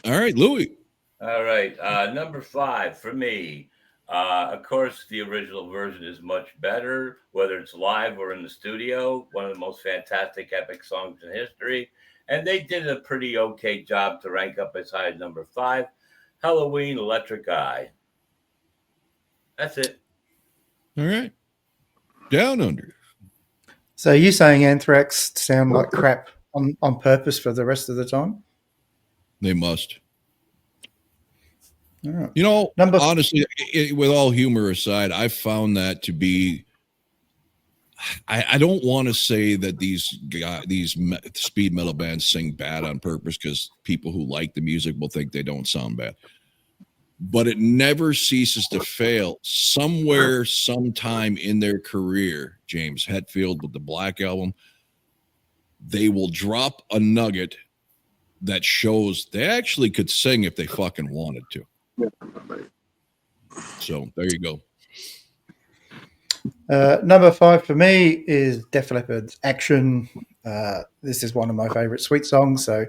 All right, Louis. All right. Number 5 for me. Of course, the original version is much better, whether it's live or in the studio. One of the most fantastic epic songs in history. And they did a pretty okay job to rank up as high as number 5. Halloween, Electric Eye. That's it. All right. Down Under. So are you saying Anthrax sound like crap on purpose for the rest of the time? They must. Right. Honestly, with all humor aside, I found that to be. I don't want to say that these speed metal bands sing bad on purpose, because people who like the music will think they don't sound bad. But it never ceases to fail. Somewhere, sometime in their career, James Hetfield with the Black Album, they will drop a nugget that shows they actually could sing if they fucking wanted to. So there you go. Number 5 for me is Def Leppard's Action. This is one of my favorite Sweet songs. So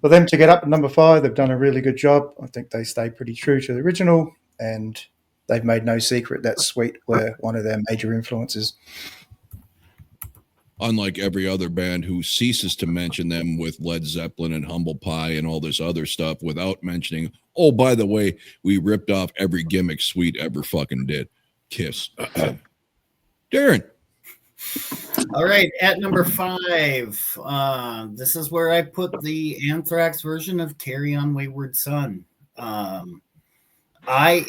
for them to get up at number 5, they've done a really good job. I think they stay pretty true to the original, and they've made no secret that Sweet were one of their major influences. Unlike every other band who ceases to mention them with Led Zeppelin and Humble Pie and all this other stuff without mentioning, oh, by the way, we ripped off every gimmick Sweet ever fucking did. Kiss. Darren. All right, at number 5, this is where I put the Anthrax version of Carry On Wayward Son. I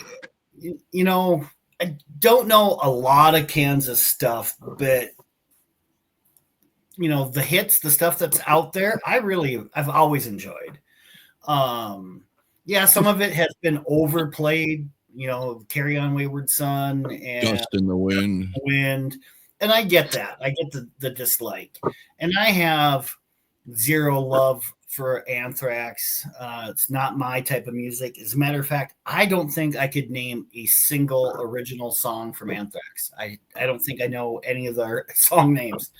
don't know a lot of Kansas stuff, but the hits, the stuff that's out there, I've always enjoyed. Some of it has been overplayed, Carry On Wayward Son and Dust in the Wind. And I get that. I get the dislike. And I have zero love for Anthrax. It's not my type of music. As a matter of fact, I don't think I could name a single original song from Anthrax. I don't think I know any of their song names.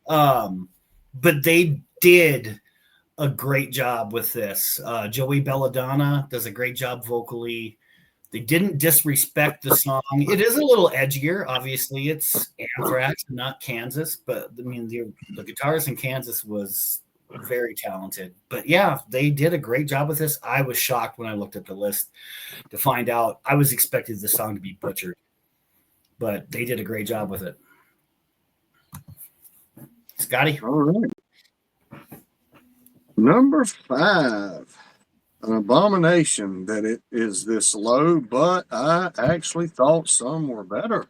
But they did a great job with this. Joey Belladonna does a great job vocally. They didn't disrespect the song. It is a little edgier. Obviously, it's Anthrax, not Kansas. But, I mean, the guitarist in Kansas was very talented. But, yeah, they did a great job with this. I was shocked when I looked at the list to find out. I was expecting the song to be butchered. But they did a great job with it. Scotty? All right. Number 5. An abomination that it is this low, but I actually thought some were better.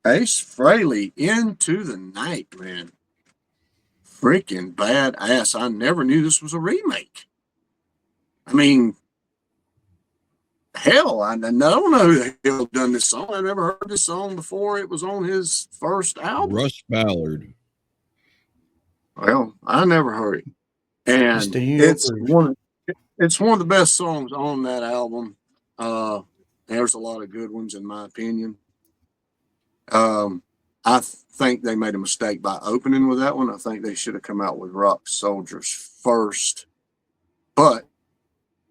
Ace Frehley, Into the Night, man. Freaking badass. I never knew this was a remake. I mean, hell, I don't know who the hell done this song. I never heard this song before it was on his first album. Russ Ballard. Well, I never heard it. And it's one of the best songs on that album. There's a lot of good ones in my opinion. I think they made a mistake by opening with that one. I think they should have come out with Rock Soldiers first. But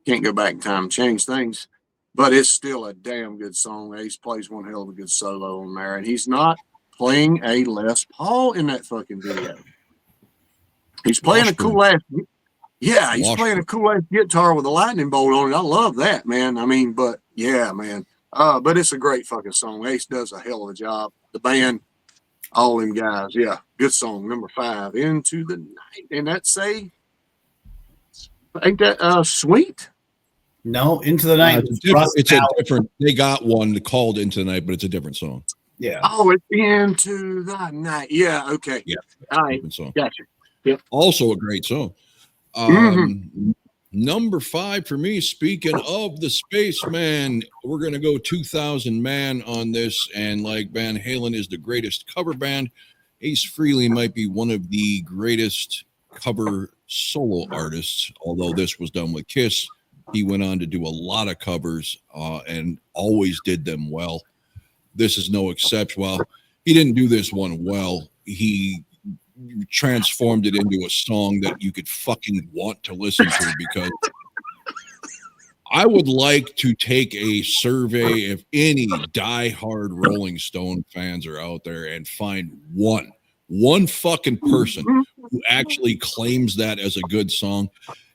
can't go back in time and change things. But it's still a damn good song. Ace plays one hell of a good solo on there. And he's not playing a Les Paul in that fucking video. He's playing a cool ass. Yeah, he's playing a cool ass guitar with a lightning bolt on it. I love that, man. I mean, but yeah, man. But it's a great fucking song. Ace does a hell of a job. The band, all them guys. Yeah, good song. Number 5, Into the Night. And that's ain't that Sweet? No, Into the Night. It's a different. They got one called Into the Night, but it's a different song. Yeah. Oh, it's Into the Night. Yeah. Okay. Yeah. All right. Song. Gotcha. Yep. Also a great song. Number 5 for me, speaking of the Spaceman, we're going to go 2000 Man on this. And like Van Halen is the greatest cover band, Ace Frehley might be one of the greatest cover solo artists. Although this was done with Kiss, he went on to do a lot of covers and always did them well. This is no exception. Well, he didn't do this one well. He transformed it into a song that you could fucking want to listen to, because I would like to take a survey if any diehard Rolling Stone fans are out there and find one fucking person who actually claims that as a good song.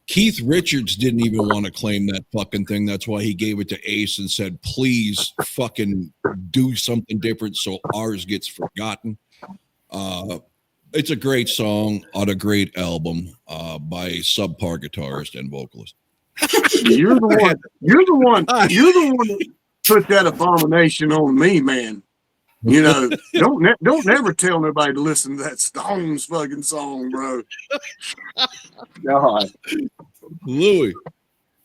Keith Richards didn't even want to claim that fucking thing. That's why he gave it to Ace and said, please fucking do something different so ours gets forgotten. It's a great song on a great album by a subpar guitarist and vocalist. You're the one that put that abomination on me, man. You know, don't never tell nobody to listen to that Stones fucking song, bro. God. Louis.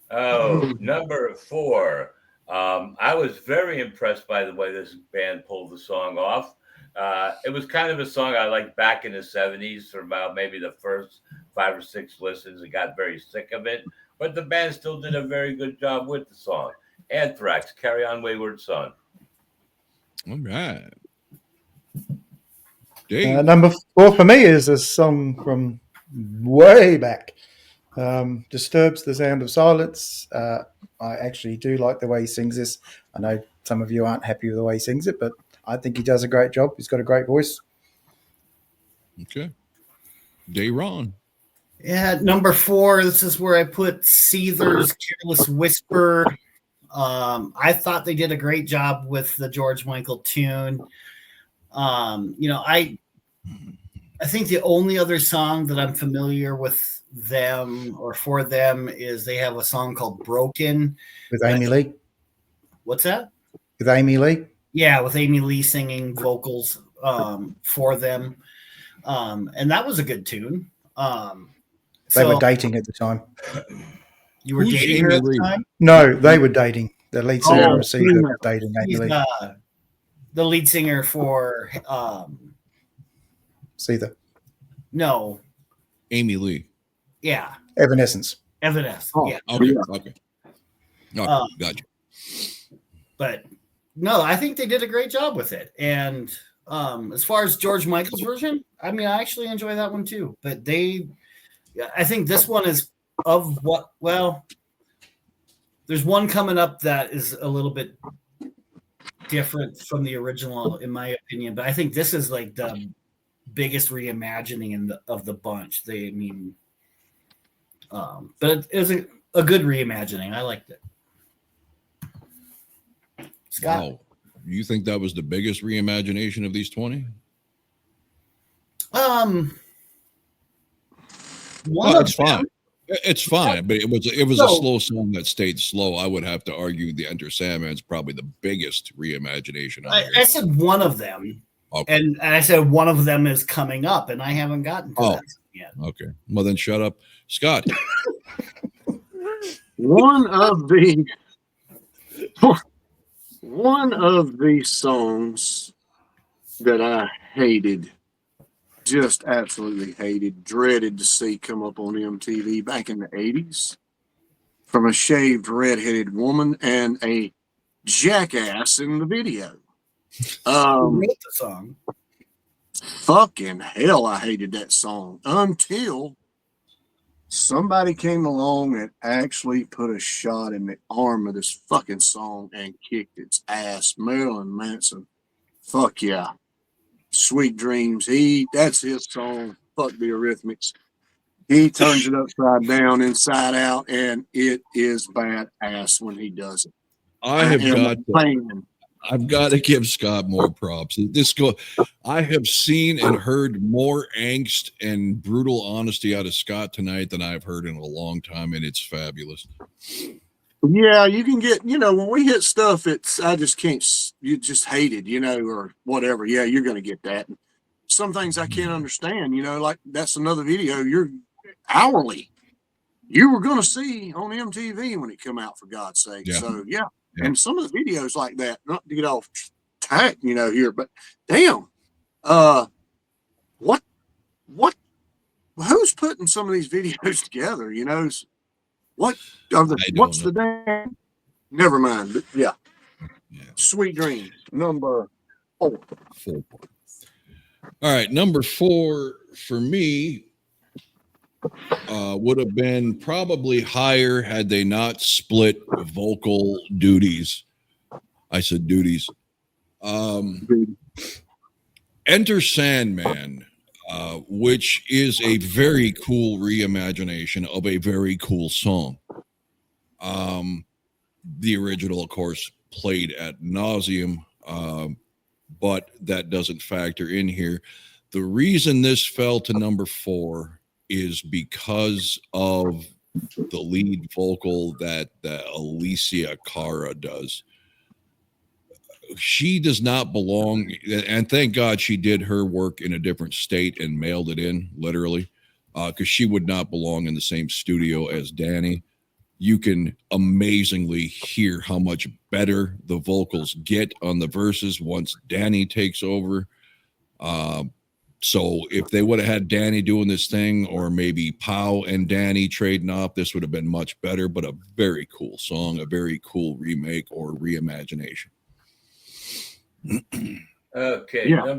Oh, number 4. I was very impressed by the way this band pulled the song off. It was kind of a song I liked back in the 70s for about maybe the first 5 or 6 listens. I got very sick of it, but the band still did a very good job with the song. Anthrax, Carry On Wayward Son. All right. Number 4 for me is a song from way back. Disturbs the Sound of Silence. I actually do like the way he sings this. I know some of you aren't happy with the way he sings it, but I think he does a great job. He's got a great voice. Okay. Dayron. Yeah, number 4, this is where I put Seether's Careless Whisper. I thought they did a great job with the George Michael tune. I think the only other song that I'm familiar with them or for them is they have a song called Broken. With Amy Lee? What's that? With Amy Lee? Yeah, with Amy Lee singing vocals for them. And that was a good tune. They were dating at the time. You were Who's dating her Amy at the Lee? time? No, they were dating. The lead singer and Caesar were dating Amy He's Lee. the lead singer for Caesar. No. Amy Lee. Yeah. Evanescence. Evanescence. Oh, Yeah. Okay. Okay. Gotcha. But no, I think they did a great job with it. And as far as George Michael's version, I mean, I actually enjoy that one too. But I think this one is of what, well, there's one coming up that is a little bit different from the original, in my opinion. But I think this is like the biggest reimagining of the bunch. But it was a good reimagining. I liked it. Scott? Wow. You think that was the biggest reimagination of these 20? It's fine. It's fine, but it was a slow song that stayed slow. I would have to argue the Enter Sandman's probably the biggest reimagination. I said one of them, okay. And I said one of them is coming up, and I haven't gotten to that yet. Okay, well then shut up, Scott. One of the songs that I hated, just absolutely hated, dreaded to see come up on MTV back in the 80s, from a shaved redheaded woman and a jackass in the video. Who wrote the song? Fucking hell, I hated that song until somebody came along and actually put a shot in the arm of this fucking song and kicked its ass. Marilyn Manson. Fuck yeah. Sweet Dreams. That's his song. Fuck the Eurythmics. He turns it upside down, inside out, and it is badass when he does it. I've got to give Scott more props. I have seen and heard more angst and brutal honesty out of Scott tonight than I've heard in a long time, and it's fabulous. Yeah, you can get, when we hit stuff, I just can't, you just hate it, or whatever. Yeah, you're going to get that. Some things I can't understand, like that's another video you're hourly. You were going to see on MTV when it come out, for God's sake. Yeah. So, yeah. And some of the videos like that, not to get off track, here, but damn, who's putting some of these videos together? What's the damn? Never mind. But yeah. Sweet Dreams, number 4. All right, number 4 for me would have been probably higher had they not split vocal duties. I said duties. Enter Sandman, which is a very cool reimagination of a very cool song. The original, of course, played ad nauseum, but that doesn't factor in here. The reason this fell to number 4 is because of the lead vocal that Alicia Cara does. She does not belong, and thank God she did her work in a different state and mailed it in, literally, because she would not belong in the same studio as Danny. You can amazingly hear how much better the vocals get on the verses once Danny takes over. So if they would have had Danny doing this thing, or maybe Pow and Danny trading off, this would have been much better, but a very cool song, a very cool remake or reimagination. Okay, yeah.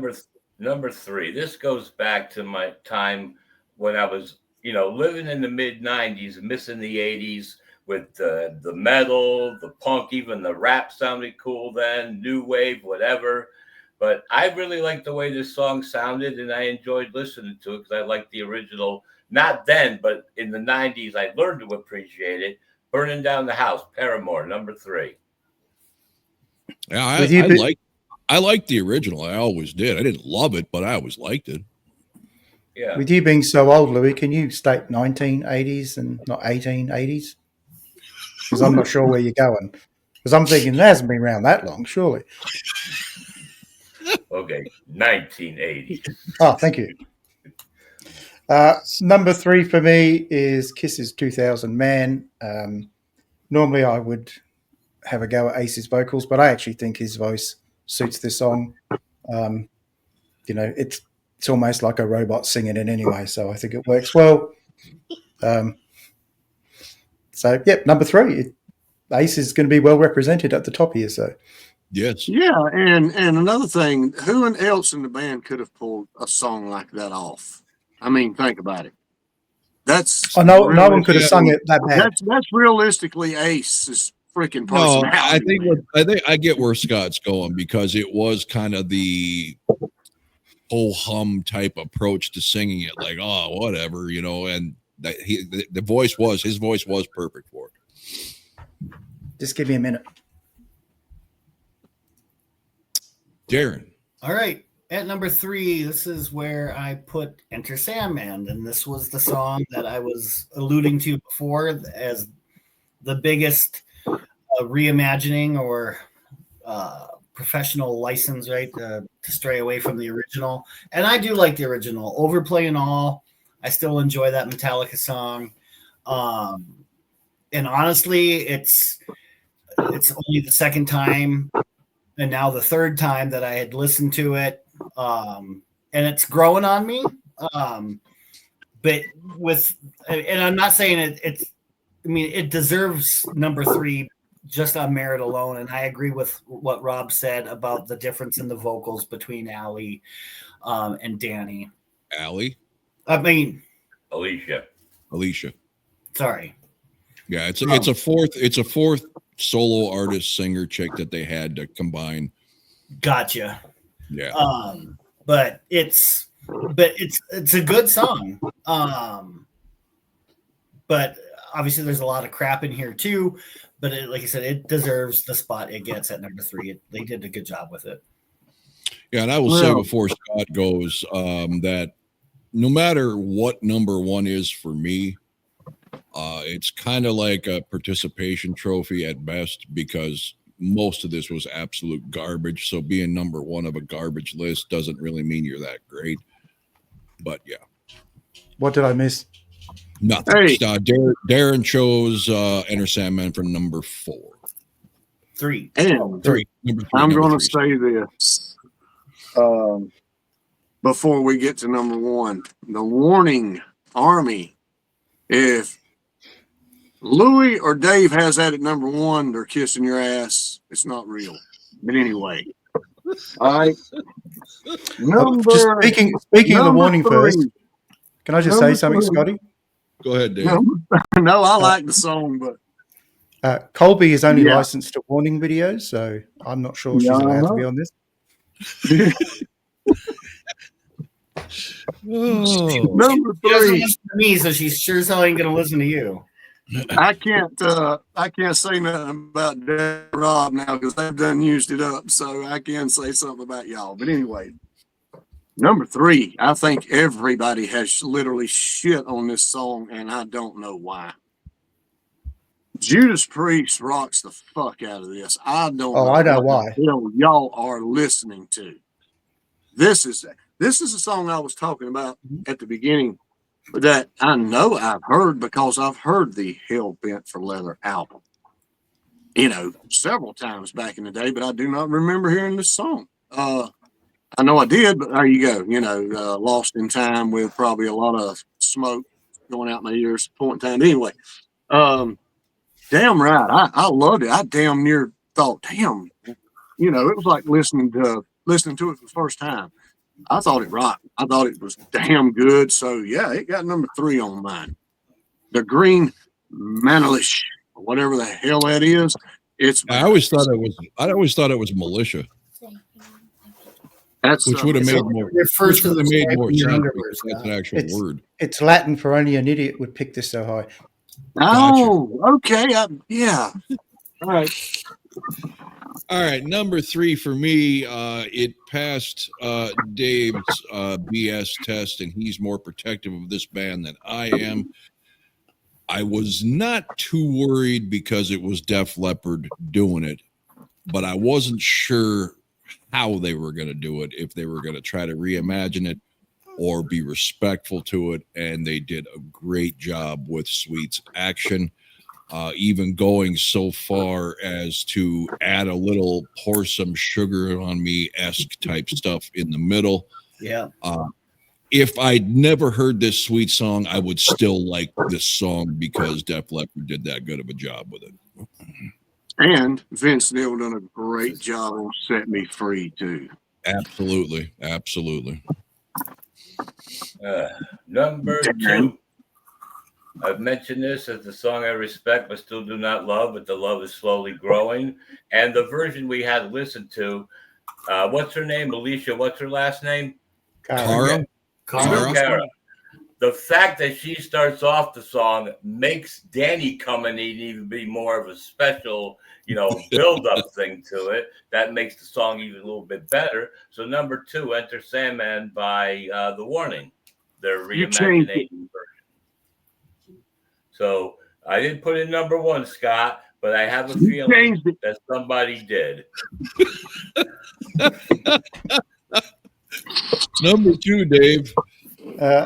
Number 3. This goes back to my time when I was, living in the mid-90s, missing the 80s with the metal, the punk, even the rap sounded cool then, new wave, whatever. But I really liked the way this song sounded, and I enjoyed listening to it because I liked the original. Not then, but in the 90s, I learned to appreciate it. Burning Down the House, Paramore, number 3. Yeah, I liked the original. I always did. I didn't love it, but I always liked it. Yeah. With you being so old, Louis, can you state 1980s and not 1880s? Because I'm not sure where you're going. Because I'm thinking it hasn't been around that long, surely. Okay, 1980. Oh, thank you. Number 3 for me is Kiss's 2000 Man. Normally I would have a go at Ace's vocals, but I actually think his voice suits this song. It's almost like a robot singing it anyway, so I think it works well. Number 3. Ace is going to be well represented at the top here, so. Yes. Yeah, and another thing, who else in the band could have pulled a song like that off? I mean, think about it. That's no one could have sung it that bad. That's realistically Ace's freaking personality. No, I think I get where Scott's going, because it was kind of the whole hum type approach to singing it, like, oh, whatever, and that his voice was perfect for it. Just give me a minute. Darren. All right. At number 3, this is where I put Enter Sandman. And this was the song that I was alluding to before as the biggest reimagining or professional license, right? To stray away from the original. And I do like the original. Overplay and all. I still enjoy that Metallica song. And honestly, it's only the second time and now the third time that I had listened to it. And it's growing on me. But and I'm not saying it deserves number 3 just on merit alone. And I agree with what Rob said about the difference in the vocals between Allie and Danny. Allie? I mean, Alicia. Sorry. Yeah, it's a fourth solo artist singer chick that they had to combine. Gotcha. Yeah. But it's a good song. But obviously there's a lot of crap in here too. But like I said, it deserves the spot it gets at number 3. They did a good job with it. Yeah, and I will say before Scott goes that no matter what number 1 is for me, it's kind of like a participation trophy at best, because most of this was absolute garbage. So being number 1 of a garbage list doesn't really mean you're that great. But yeah. What did I miss? Nothing. Hey. Darren chose Enter Sandman for number 4. 3. And 3. I'm going to say this before we get to number 1. The warning, Army. If Louis or Dave has that at number 1, they're kissing your ass. It's not real. But anyway. All right. Speaking of the warning 3. first, can I just say something, 3. Scotty? Go ahead, Dave. No, I like the song, but Colby is only licensed to warning videos, so I'm not sure she's allowed to be on this. Number 3. She doesn't listen to me, so she's sure as hell ain't gonna listen to you. I can't say nothing about Dad and Rob now because they've done used it up, so I can say something about y'all. But anyway, number 3, I think everybody has literally shit on this song, and I don't know why. Judas Priest rocks the fuck out of this. I don't know. I know why. Y'all are listening to. This is a song I was talking about at the beginning that I know I've heard because I've heard the Hell Bent for Leather album, several times back in the day, but I do not remember hearing this song. I know I did, but there you go. Lost in time with probably a lot of smoke going out my ears at point in time. Anyway, damn right. I loved it. I damn near thought, damn, it was like listening to it for the first time. I thought it rocked. I thought it was damn good. So yeah, it got number 3 on mine. The Green Manalish, whatever the hell that is. I always thought it was militia. Which would have made more. Which would have made more sense. That's an actual word. It's Latin for only an idiot would pick this so high. Oh, okay. Yeah. All right. All right, number 3 for me. It passed Dave's BS test, and he's more protective of this band than I am. I was not too worried because it was Def Leppard doing it, but I wasn't sure how they were going to do it, if they were going to try to reimagine it or be respectful to it, and they did a great job with Sweet's action. Even going so far as to add a little pour some sugar on me-esque type stuff in the middle. Yeah. If I'd never heard this Sweet song, I would still like this song because Def Leppard did that good of a job with it. And Vince Neil done a great job on Set Me Free, too. Absolutely. Absolutely. Number 2. I've mentioned this as the song I respect but still do not love, but the love is slowly growing. And the version we had listened to, what's her name? Alicia, what's her last name? Cara. The fact that she starts off the song makes Danny come in and even be more of a special, build-up thing to it. That makes the song even a little bit better. So number 2, Enter Sandman by The Warning, their reimagining version. So I didn't put in number 1, Scott, but I have a feeling that somebody did. Number 2, Dave.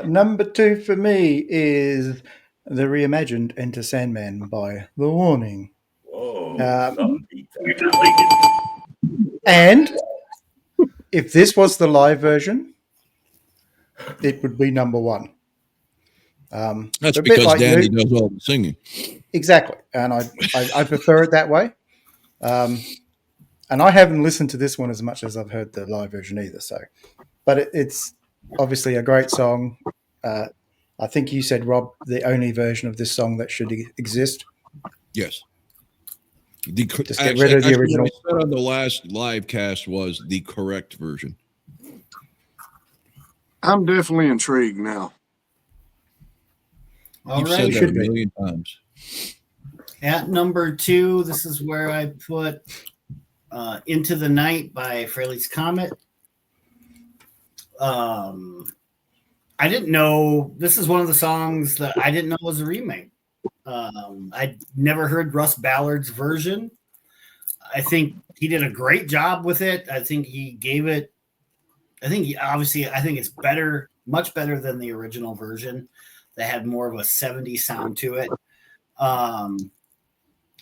Number 2 for me is the reimagined Enter Sandman by The Warning. Whoa, and if this was the live version, it would be number 1. That's because like Danny does all the singing. Exactly. And I prefer it that way. And I haven't listened to this one as much as I've heard the live version either. So, but it's obviously a great song. I think you said, Rob, the only version of this song that should exist. Yes. Just get rid of the original. What I said on the last live cast was the correct version. I'm definitely intrigued now. You've said that a million times. At number 2, this is where I put Into the Night by Frehley's Comet. I didn't know, this is one of the songs that I didn't know was a remake. I'd never heard Russ Ballard's version. I think he did a great job with it. I think he gave it, I think it's better, much better than the original version. That had more of a 70s sound to it. I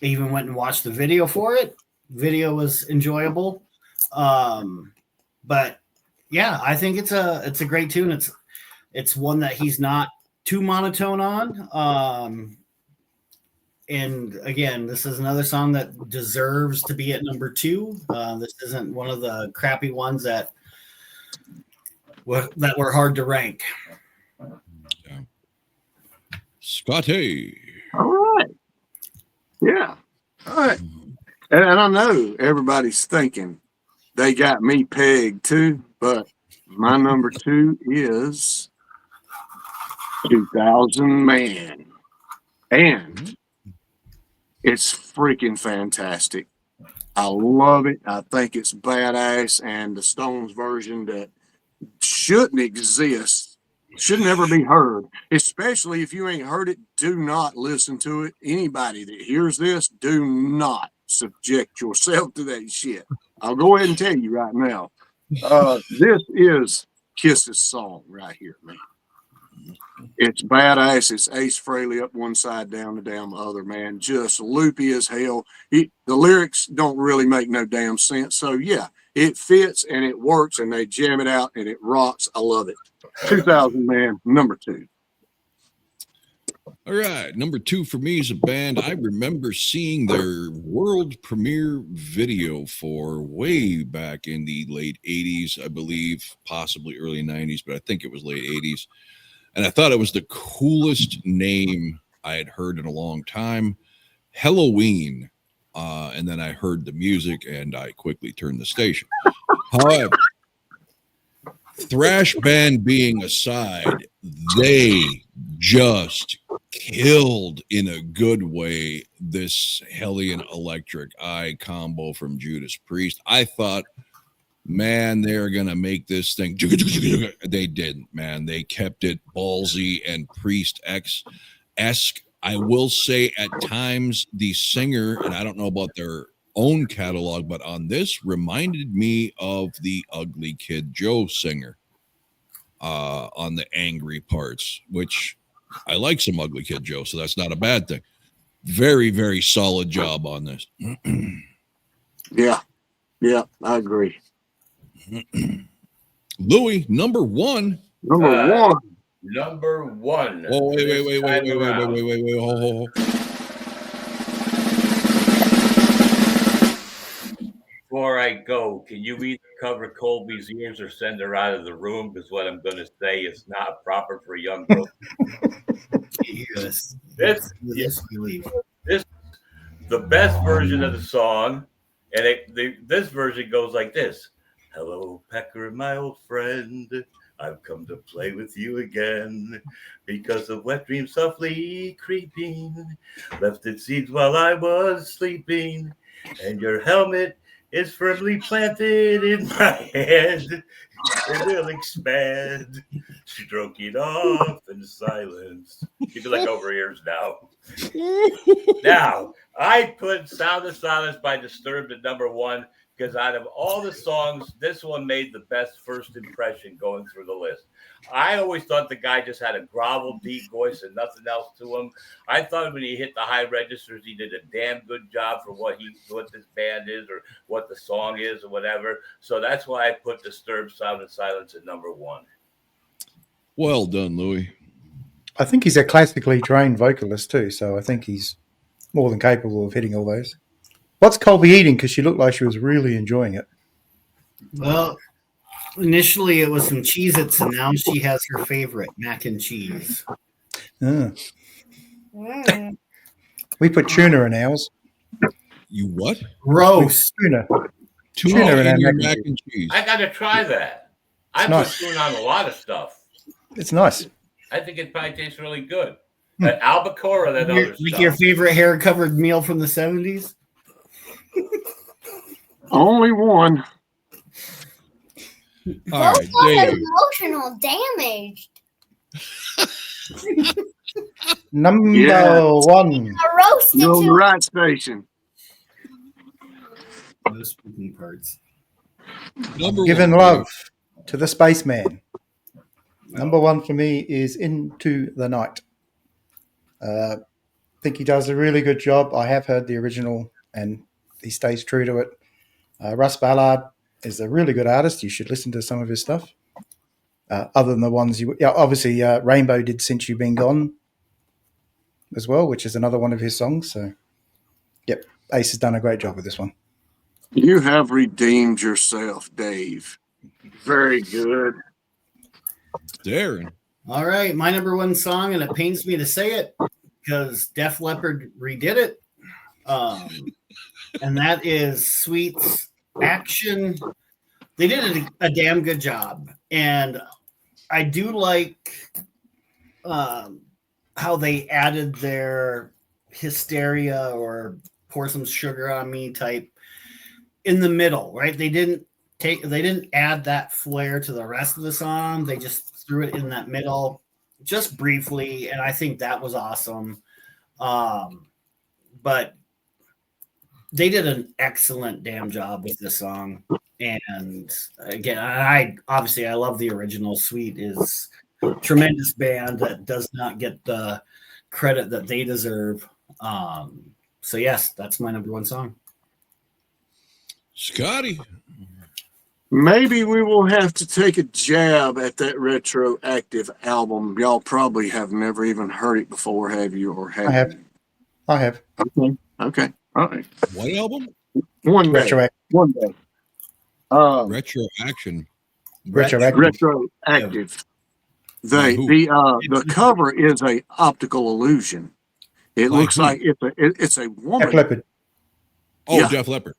even went and watched the video for it. Video was enjoyable. But yeah, I think it's a great tune. It's one that he's not too monotone on. And again, this is another song that deserves to be at number 2. This isn't one of the crappy ones that were hard to rank. Scotty. All right. Yeah. All right. And I know everybody's thinking they got me pegged too, but my number 2 is 2000 Man. And it's freaking fantastic. I love it. I think it's badass. And the Stones version that shouldn't exist, should never be heard, especially if you ain't heard it. Do not listen to it. Anybody that hears this, do not subject yourself to that shit. I'll go ahead and tell you right now. This is Kiss's song right here, man. It's badass. It's Ace Frehley up one side, down the other, man. Just loopy as hell. The lyrics don't really make no damn sense. So, yeah, it fits and it works and they jam it out and it rocks. I love it. 2000 Man, number 2. All right. Number 2 for me is a band I remember seeing their world premiere video for way back in the late 80s, I believe, possibly early 90s, but I think it was late 80s. And I thought it was the coolest name I had heard in a long time, Halloween. And then I heard the music and I quickly turned the station. However, thrash band being aside, they just killed in a good way this Hellion Electric Eye combo from Judas Priest. I thought, man, they're gonna make this thing. They didn't, man. They kept it ballsy and Priest X-esque. I will say at times the singer, and I don't know about their own catalog, but on this reminded me of the Ugly Kid Joe singer on the angry parts, which I like some Ugly Kid Joe, so that's not a bad thing. Very, very solid job on this. Yeah, I agree. Louis, number one. Number one. Number one. Oh, wait. Hold. Before I go, can you either cover Colby's ears or send her out of the room? Because what I'm going to say is not proper for a young girl. Yes. This the best version of the song, and this version goes like this. Hello, Pecker, my old friend. I've come to play with you again because the wet dream softly creeping left its seeds while I was sleeping, and your helmet is firmly planted in my hand. It will expand, stroking off in silence. Keep it like over ears now. Now, I put Sound of Silence by Disturbed at number one because out of all the songs, this one made the best first impression going through the list. I always thought the guy just had a grovel, deep voice and nothing else to him. I thought when he hit the high registers, he did a damn good job for what this band is or what the song is or whatever. So that's why I put Disturbed Sound of Silence at number one. Well done, Louis. I think he's a classically trained vocalist too, so I think he's more than capable of hitting all those. What's Colby eating? Because she looked like she was really enjoying it. Well, initially it was some Cheez-Its, and now she has her favorite, mac and cheese. We put tuna in ours. You what? Gross. Tuna Tuna in in our your mac mac and and cheese. I got to try that. I put tuna on a lot of stuff. It's nice. I think it probably tastes really good. That albacore or that other stuff. Your favorite hair-covered meal from the 70s? Only one. All right, Dave. Emotional damaged. Number one. A roasted You're on the to right station. Those spooky parts. Number Giving one, love to the spaceman. Number one for me is Into the Night. I think he does a really good job. I have heard the original and he stays true to it. Russ Ballard is a really good artist. You should listen to some of his stuff. Other than the ones obviously Rainbow did Since You've Been Gone as well, which is another one of his songs. So, yep, Ace has done a great job with this one. You have redeemed yourself, Dave. Very good. Darren. All right, my number one song, and it pains me to say it because Def Leppard redid it. And that is Sweet's Action. They did a damn good job. And I do like how they added their hysteria or pour some sugar on me type in the middle, right? They didn't add that flair to the rest of the song. They just threw it in that middle just briefly. And I think that was awesome. But they did an excellent damn job with this song. And again, I love the original. Sweet is a tremendous band that does not get the credit that they deserve. So yes, that's my number one song. Scotty. Maybe we will have to take a jab at that retroactive album. Y'all probably have never even heard it before, have you? Or have I have. you? I have. Okay. All right. What album? One day. Retroactive. One day. Retro Action. Retroactive. Retroactive. The cover is a optical illusion. It looks like it's a woman. Def Leppard. Oh, Yeah. Def Leppard.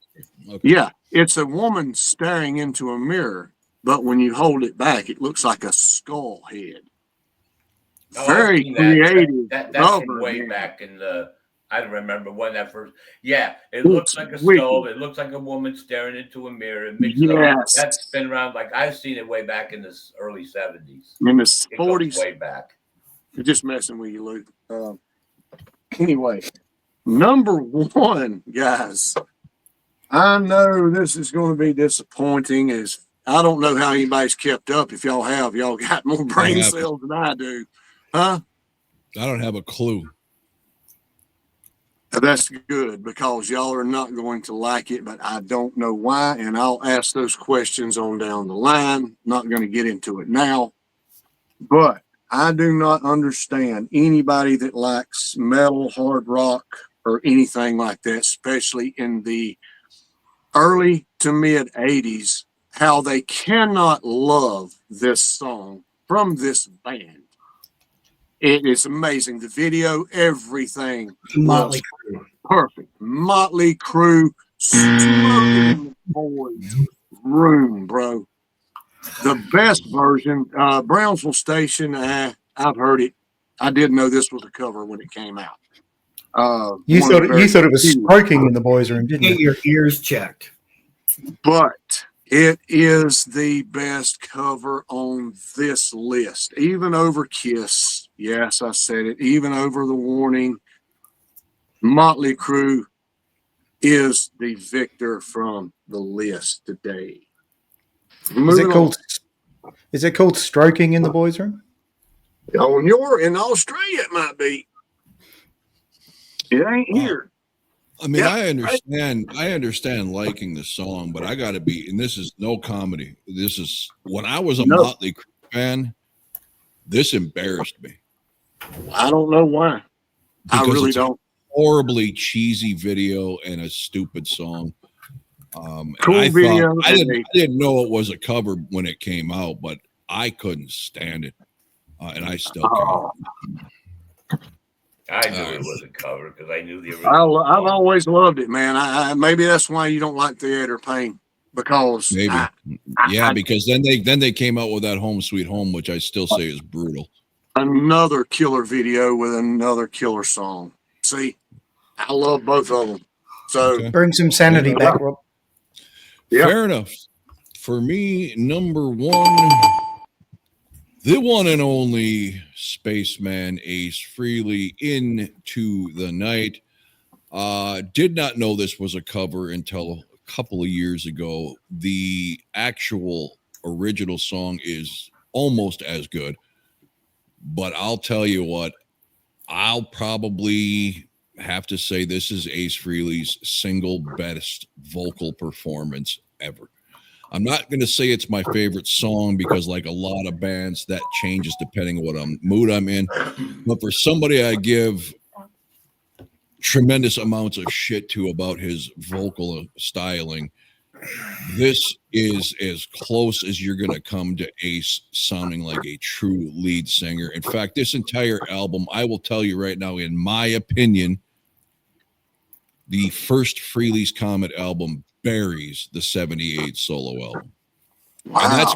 Okay. Yeah, it's a woman staring into a mirror, but when you hold it back, it looks like a skull head. very creative. That's cover, from way man. back in the. I don't remember when that first. Yeah, it It's looks like a wicked. stove. It looks like a woman staring into a mirror. It mixes up. Yes. That's been around. Like I've seen it way back in the early 70s. In the It goes 40s. way back. You're just messing with you, Luke. Anyway, number one, guys. I know this is going to be disappointing. As I don't know how anybody's kept up. If y'all have, y'all got more brain cells than I do, huh? I don't have a clue. That's good because y'all are not going to like it, but I don't know why. And I'll ask those questions on down the line. Not going to get into it now, but I do not understand anybody that likes metal, hard rock, or anything like that, especially in the early to mid 80s, how they cannot love this song from this band. It is amazing. The video, everything Mötley was perfect. Mötley Crüe, smoking in the boys' room, bro. The best version, Brownsville Station. I've heard it. I didn't know this was a cover when it came out. You thought it was smoking in the boys' room, didn't Get you? your ears checked. But it is the best cover on this list, even over Kiss. Yes, I said it. Even over The Warning. Mötley Crüe is the victor from the list today. Is it called stroking in the boys' room? In Australia, it might be. It ain't here. I mean, I understand liking the song, but I got to be, and this is no comedy. This is when I was a Mötley Crüe fan. This embarrassed me. I don't know why. I really don't. Horribly cheesy video and a stupid song. Cool video. I didn't know it was a cover when it came out, but I couldn't stand it, and I still can't. I knew it was a cover because I knew the original. I've always loved it, man. Maybe that's why you don't like Theater of Pain, because because then they came out with that Home Sweet Home, which I still say is brutal. Another killer video with another killer song. See, I love both of them. So bring some sanity back, Rob. Yeah. Fair enough. For me, number one, the one and only Spaceman Ace Frehley, Into the Night. Did not know this was a cover until a couple of years ago. The actual original song is almost as good. But I'll tell you what, I'll probably have to say this is Ace Frehley's single best vocal performance ever. I'm not going to say it's my favorite song because, like a lot of bands, that changes depending on what mood I'm in. But for somebody I give tremendous amounts of shit to about his vocal styling, this is as close as you're going to come to Ace sounding like a true lead singer. In fact, this entire album, I will tell you right now, in my opinion, the first Frehley's Comet album buries the 78 solo album. Wow.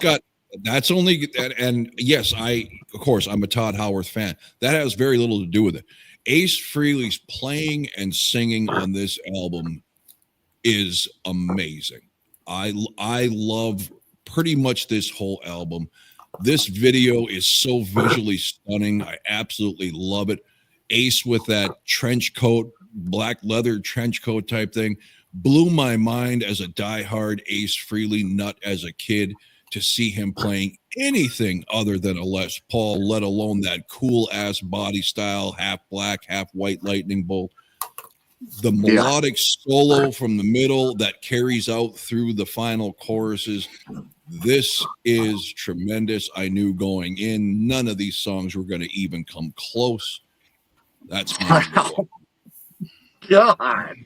And yes, of course, I'm a Todd Howarth fan. That has very little to do with it. Ace Frehley's playing and singing on this album is amazing. I love pretty much this whole album. This video is so visually stunning. I absolutely love it. Ace with that trench coat, black leather trench coat type thing, blew my mind as a diehard Ace Frehley nut as a kid to see him playing anything other than a Les Paul, let alone that cool ass body style, half black, half white lightning bolt. The melodic solo from the middle that carries out through the final choruses. This is tremendous. I knew going in, none of these songs were going to even come close. That's my God.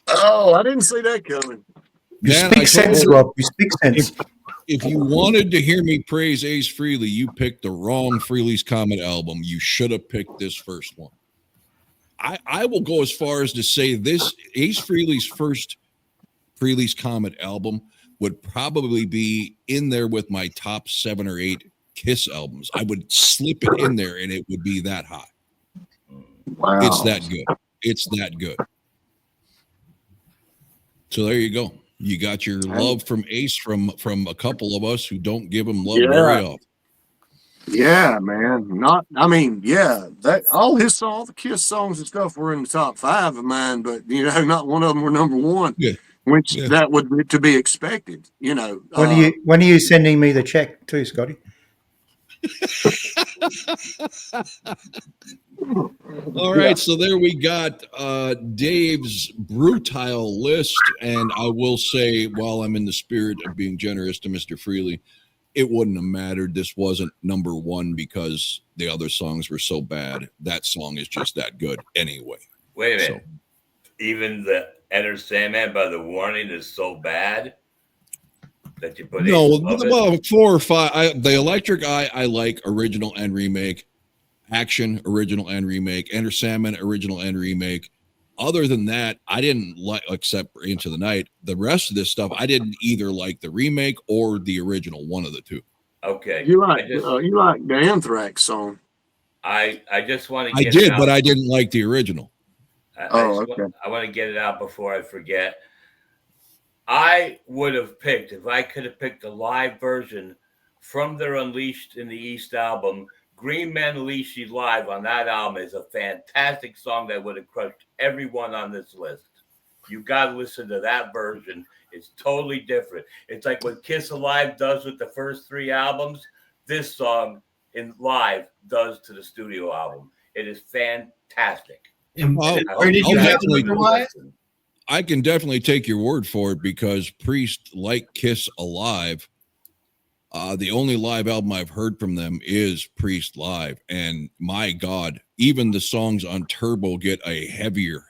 Oh, I didn't see that coming. You speak sense, Rob. You speak sense. If you wanted to hear me praise Ace Frehley, you picked the wrong Frehley's Comet album. You should have picked this first one. I will go as far as to say this Ace Frehley's first Frehley's Comet album would probably be in there with my top 7 or 8 Kiss albums. I would slip it in there and it would be that high. Wow. It's that good. It's that good. So there you go. You got your love from Ace from a couple of us who don't give him love very often. Yeah, man. That all the Kiss songs and stuff were in the top 5 of mine, but not one of them were number 1. Yeah. Which that would be to be expected, When are you sending me the check too, Scotty? All right, so there we got Dave's brutal list, and I will say, while I'm in the spirit of being generous to Mr. Frehley, it wouldn't have mattered. This wasn't number 1 because the other songs were so bad. That song is just that good anyway. Wait a minute. Even the Enter Sandman by The Warning is so bad that you put well, 4 or 5. The Electric Eye, I like original and remake. Action, original and remake. Enter Sandman, original and remake. Other than that, I didn't like, except for Into the Night. The rest of this stuff, I didn't either like the remake or the original, one of the two. Okay. You like the Anthrax song? I just want to. I did, but I didn't like the original. I want to get it out before I forget. I would have picked, if I could have picked a live version from their Unleashed in the East album. Green Man Unleashed Live on that album is a fantastic song that would have crushed everyone on this list. You got to listen to that version. It's totally different. It's like what Kiss Alive does with the first 3 albums. This song in live does to the studio album. It is fantastic. Where did you have it? I can definitely take your word for it because Priest, like Kiss Alive, the only live album I've heard from them is Priest Live. And my God, even the songs on Turbo get a heavier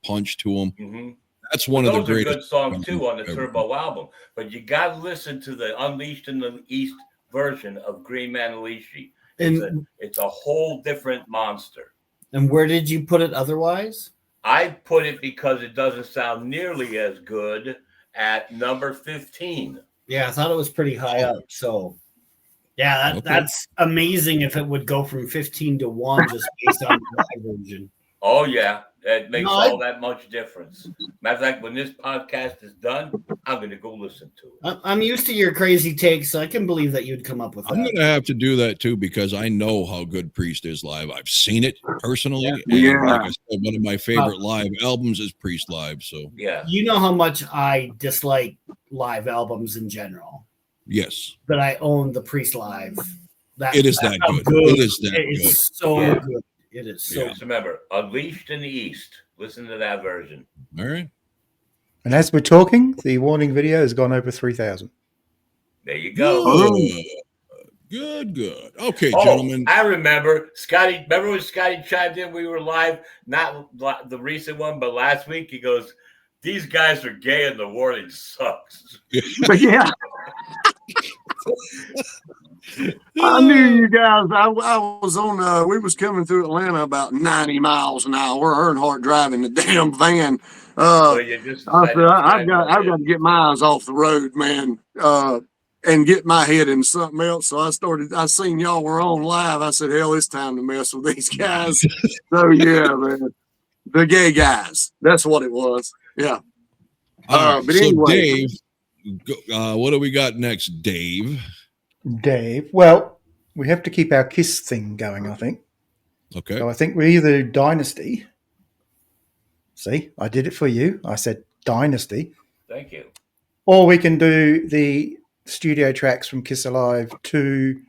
punch to them. Mm-hmm. That's one of the greatest. Those are good songs too on the Turbo album. But you got to listen to the Unleashed in the East version of Green Man Unleashed. It's a whole different monster. And where did you put it otherwise? I put it because it doesn't sound nearly as good at number 15. Yeah, I thought it was pretty high up. So, yeah, that's amazing if it would go from 15 to 1 just based on the live version. Oh, yeah. It makes all that much difference. Matter of fact, when this podcast is done, I'm going to go listen to it. I'm used to your crazy takes, so I can believe that you'd come up with that. I'm going to have to do that, too, because I know how good Priest is live. I've seen it personally. Yeah. And like I said, one of my favorite live albums is Priest Live. So, yeah. You know how much I dislike live albums in general. Yes. But I own the Priest Live. It is that good. It is that good. It is so good. It is so. Just remember, Unleashed in the East. Listen to that version. All right. And as we're talking, the Warning video has gone over 3,000. There you go. Good. Okay, gentlemen. I remember Scotty. Remember when Scotty chimed in? We were live, not the recent one, but last week. He goes, "These guys are gay, and the Warning sucks." But yeah. I knew you guys. I was on. We was coming through Atlanta about 90 miles an hour, Earnhardt driving the damn van. So you just I said, I've got to get my eyes off the road, man, and get my head in something else. So I seen y'all were on live. I said, hell, it's time to mess with these guys. So yeah, man, the gay guys. That's what it was. Yeah. But so anyway, Dave, what do we got next, Dave? Well, we have to keep our Kiss thing going, I think. Okay. So I think we're either Dynasty. See, I did it for you. I said Dynasty. Thank you. Or we can do the studio tracks from Kiss Alive, 2,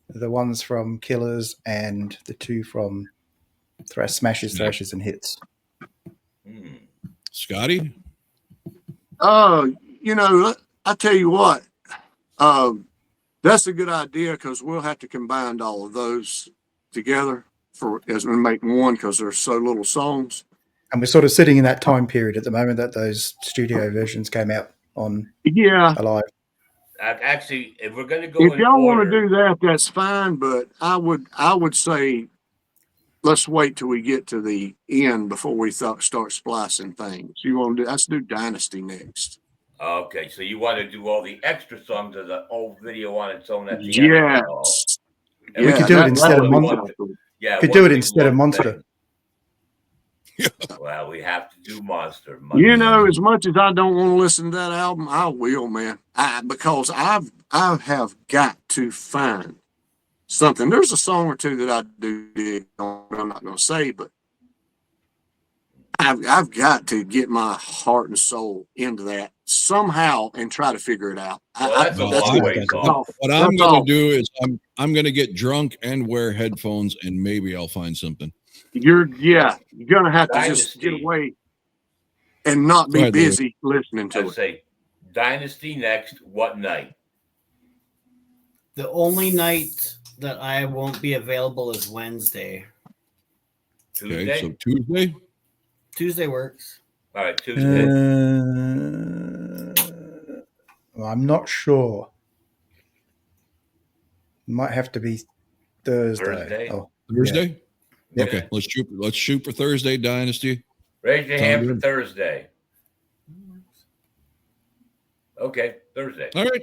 the ones from Killers, and the 2 from Smashes, Thrashes, and Hits. Scotty? I tell you what, that's a good idea because we'll have to combine all of those together as we make one because there's so little songs. And we're sort of sitting in that time period at the moment that those studio versions came out on Alive. Actually, if we're going to go, if y'all want to do that, that's fine. But I would say let's wait till we get to the end before we start splicing things. You want to let's do Dynasty next. Okay, so you want to do all the extra songs of the old video on its own at the end? And We could do it instead of one Monster. thing- Yeah, Could one do it thing, instead of one Monster. thing. Well, we have to do Monster. You know, as much as I don't want to listen to that album, I will, man. Because I have got to find something. There's a song or two that I do dig on, I'm not going to say, but I've got to get my heart and soul into that somehow and try to figure it out. Well, that's a long ways off. What I'm going to do is I'm going to get drunk and wear headphones, and maybe I'll find something. You're gonna have to just Dynasty. get away and not be Go ahead, busy listening to I'd it. say Dynasty next. What night? The only night that I won't be available is Wednesday. Tuesday. Okay, so Tuesday. Tuesday works. All right, Tuesday. Well, I'm not sure. Might have to be Thursday. Thursday? Oh, Thursday. Yeah. Okay, let's shoot for Thursday. Dynasty. Raise your hand for good. Thursday. Okay, Thursday. All right.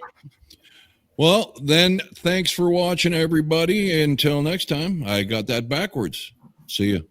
Well, then, thanks for watching, everybody. Until next time, I got that backwards. See you.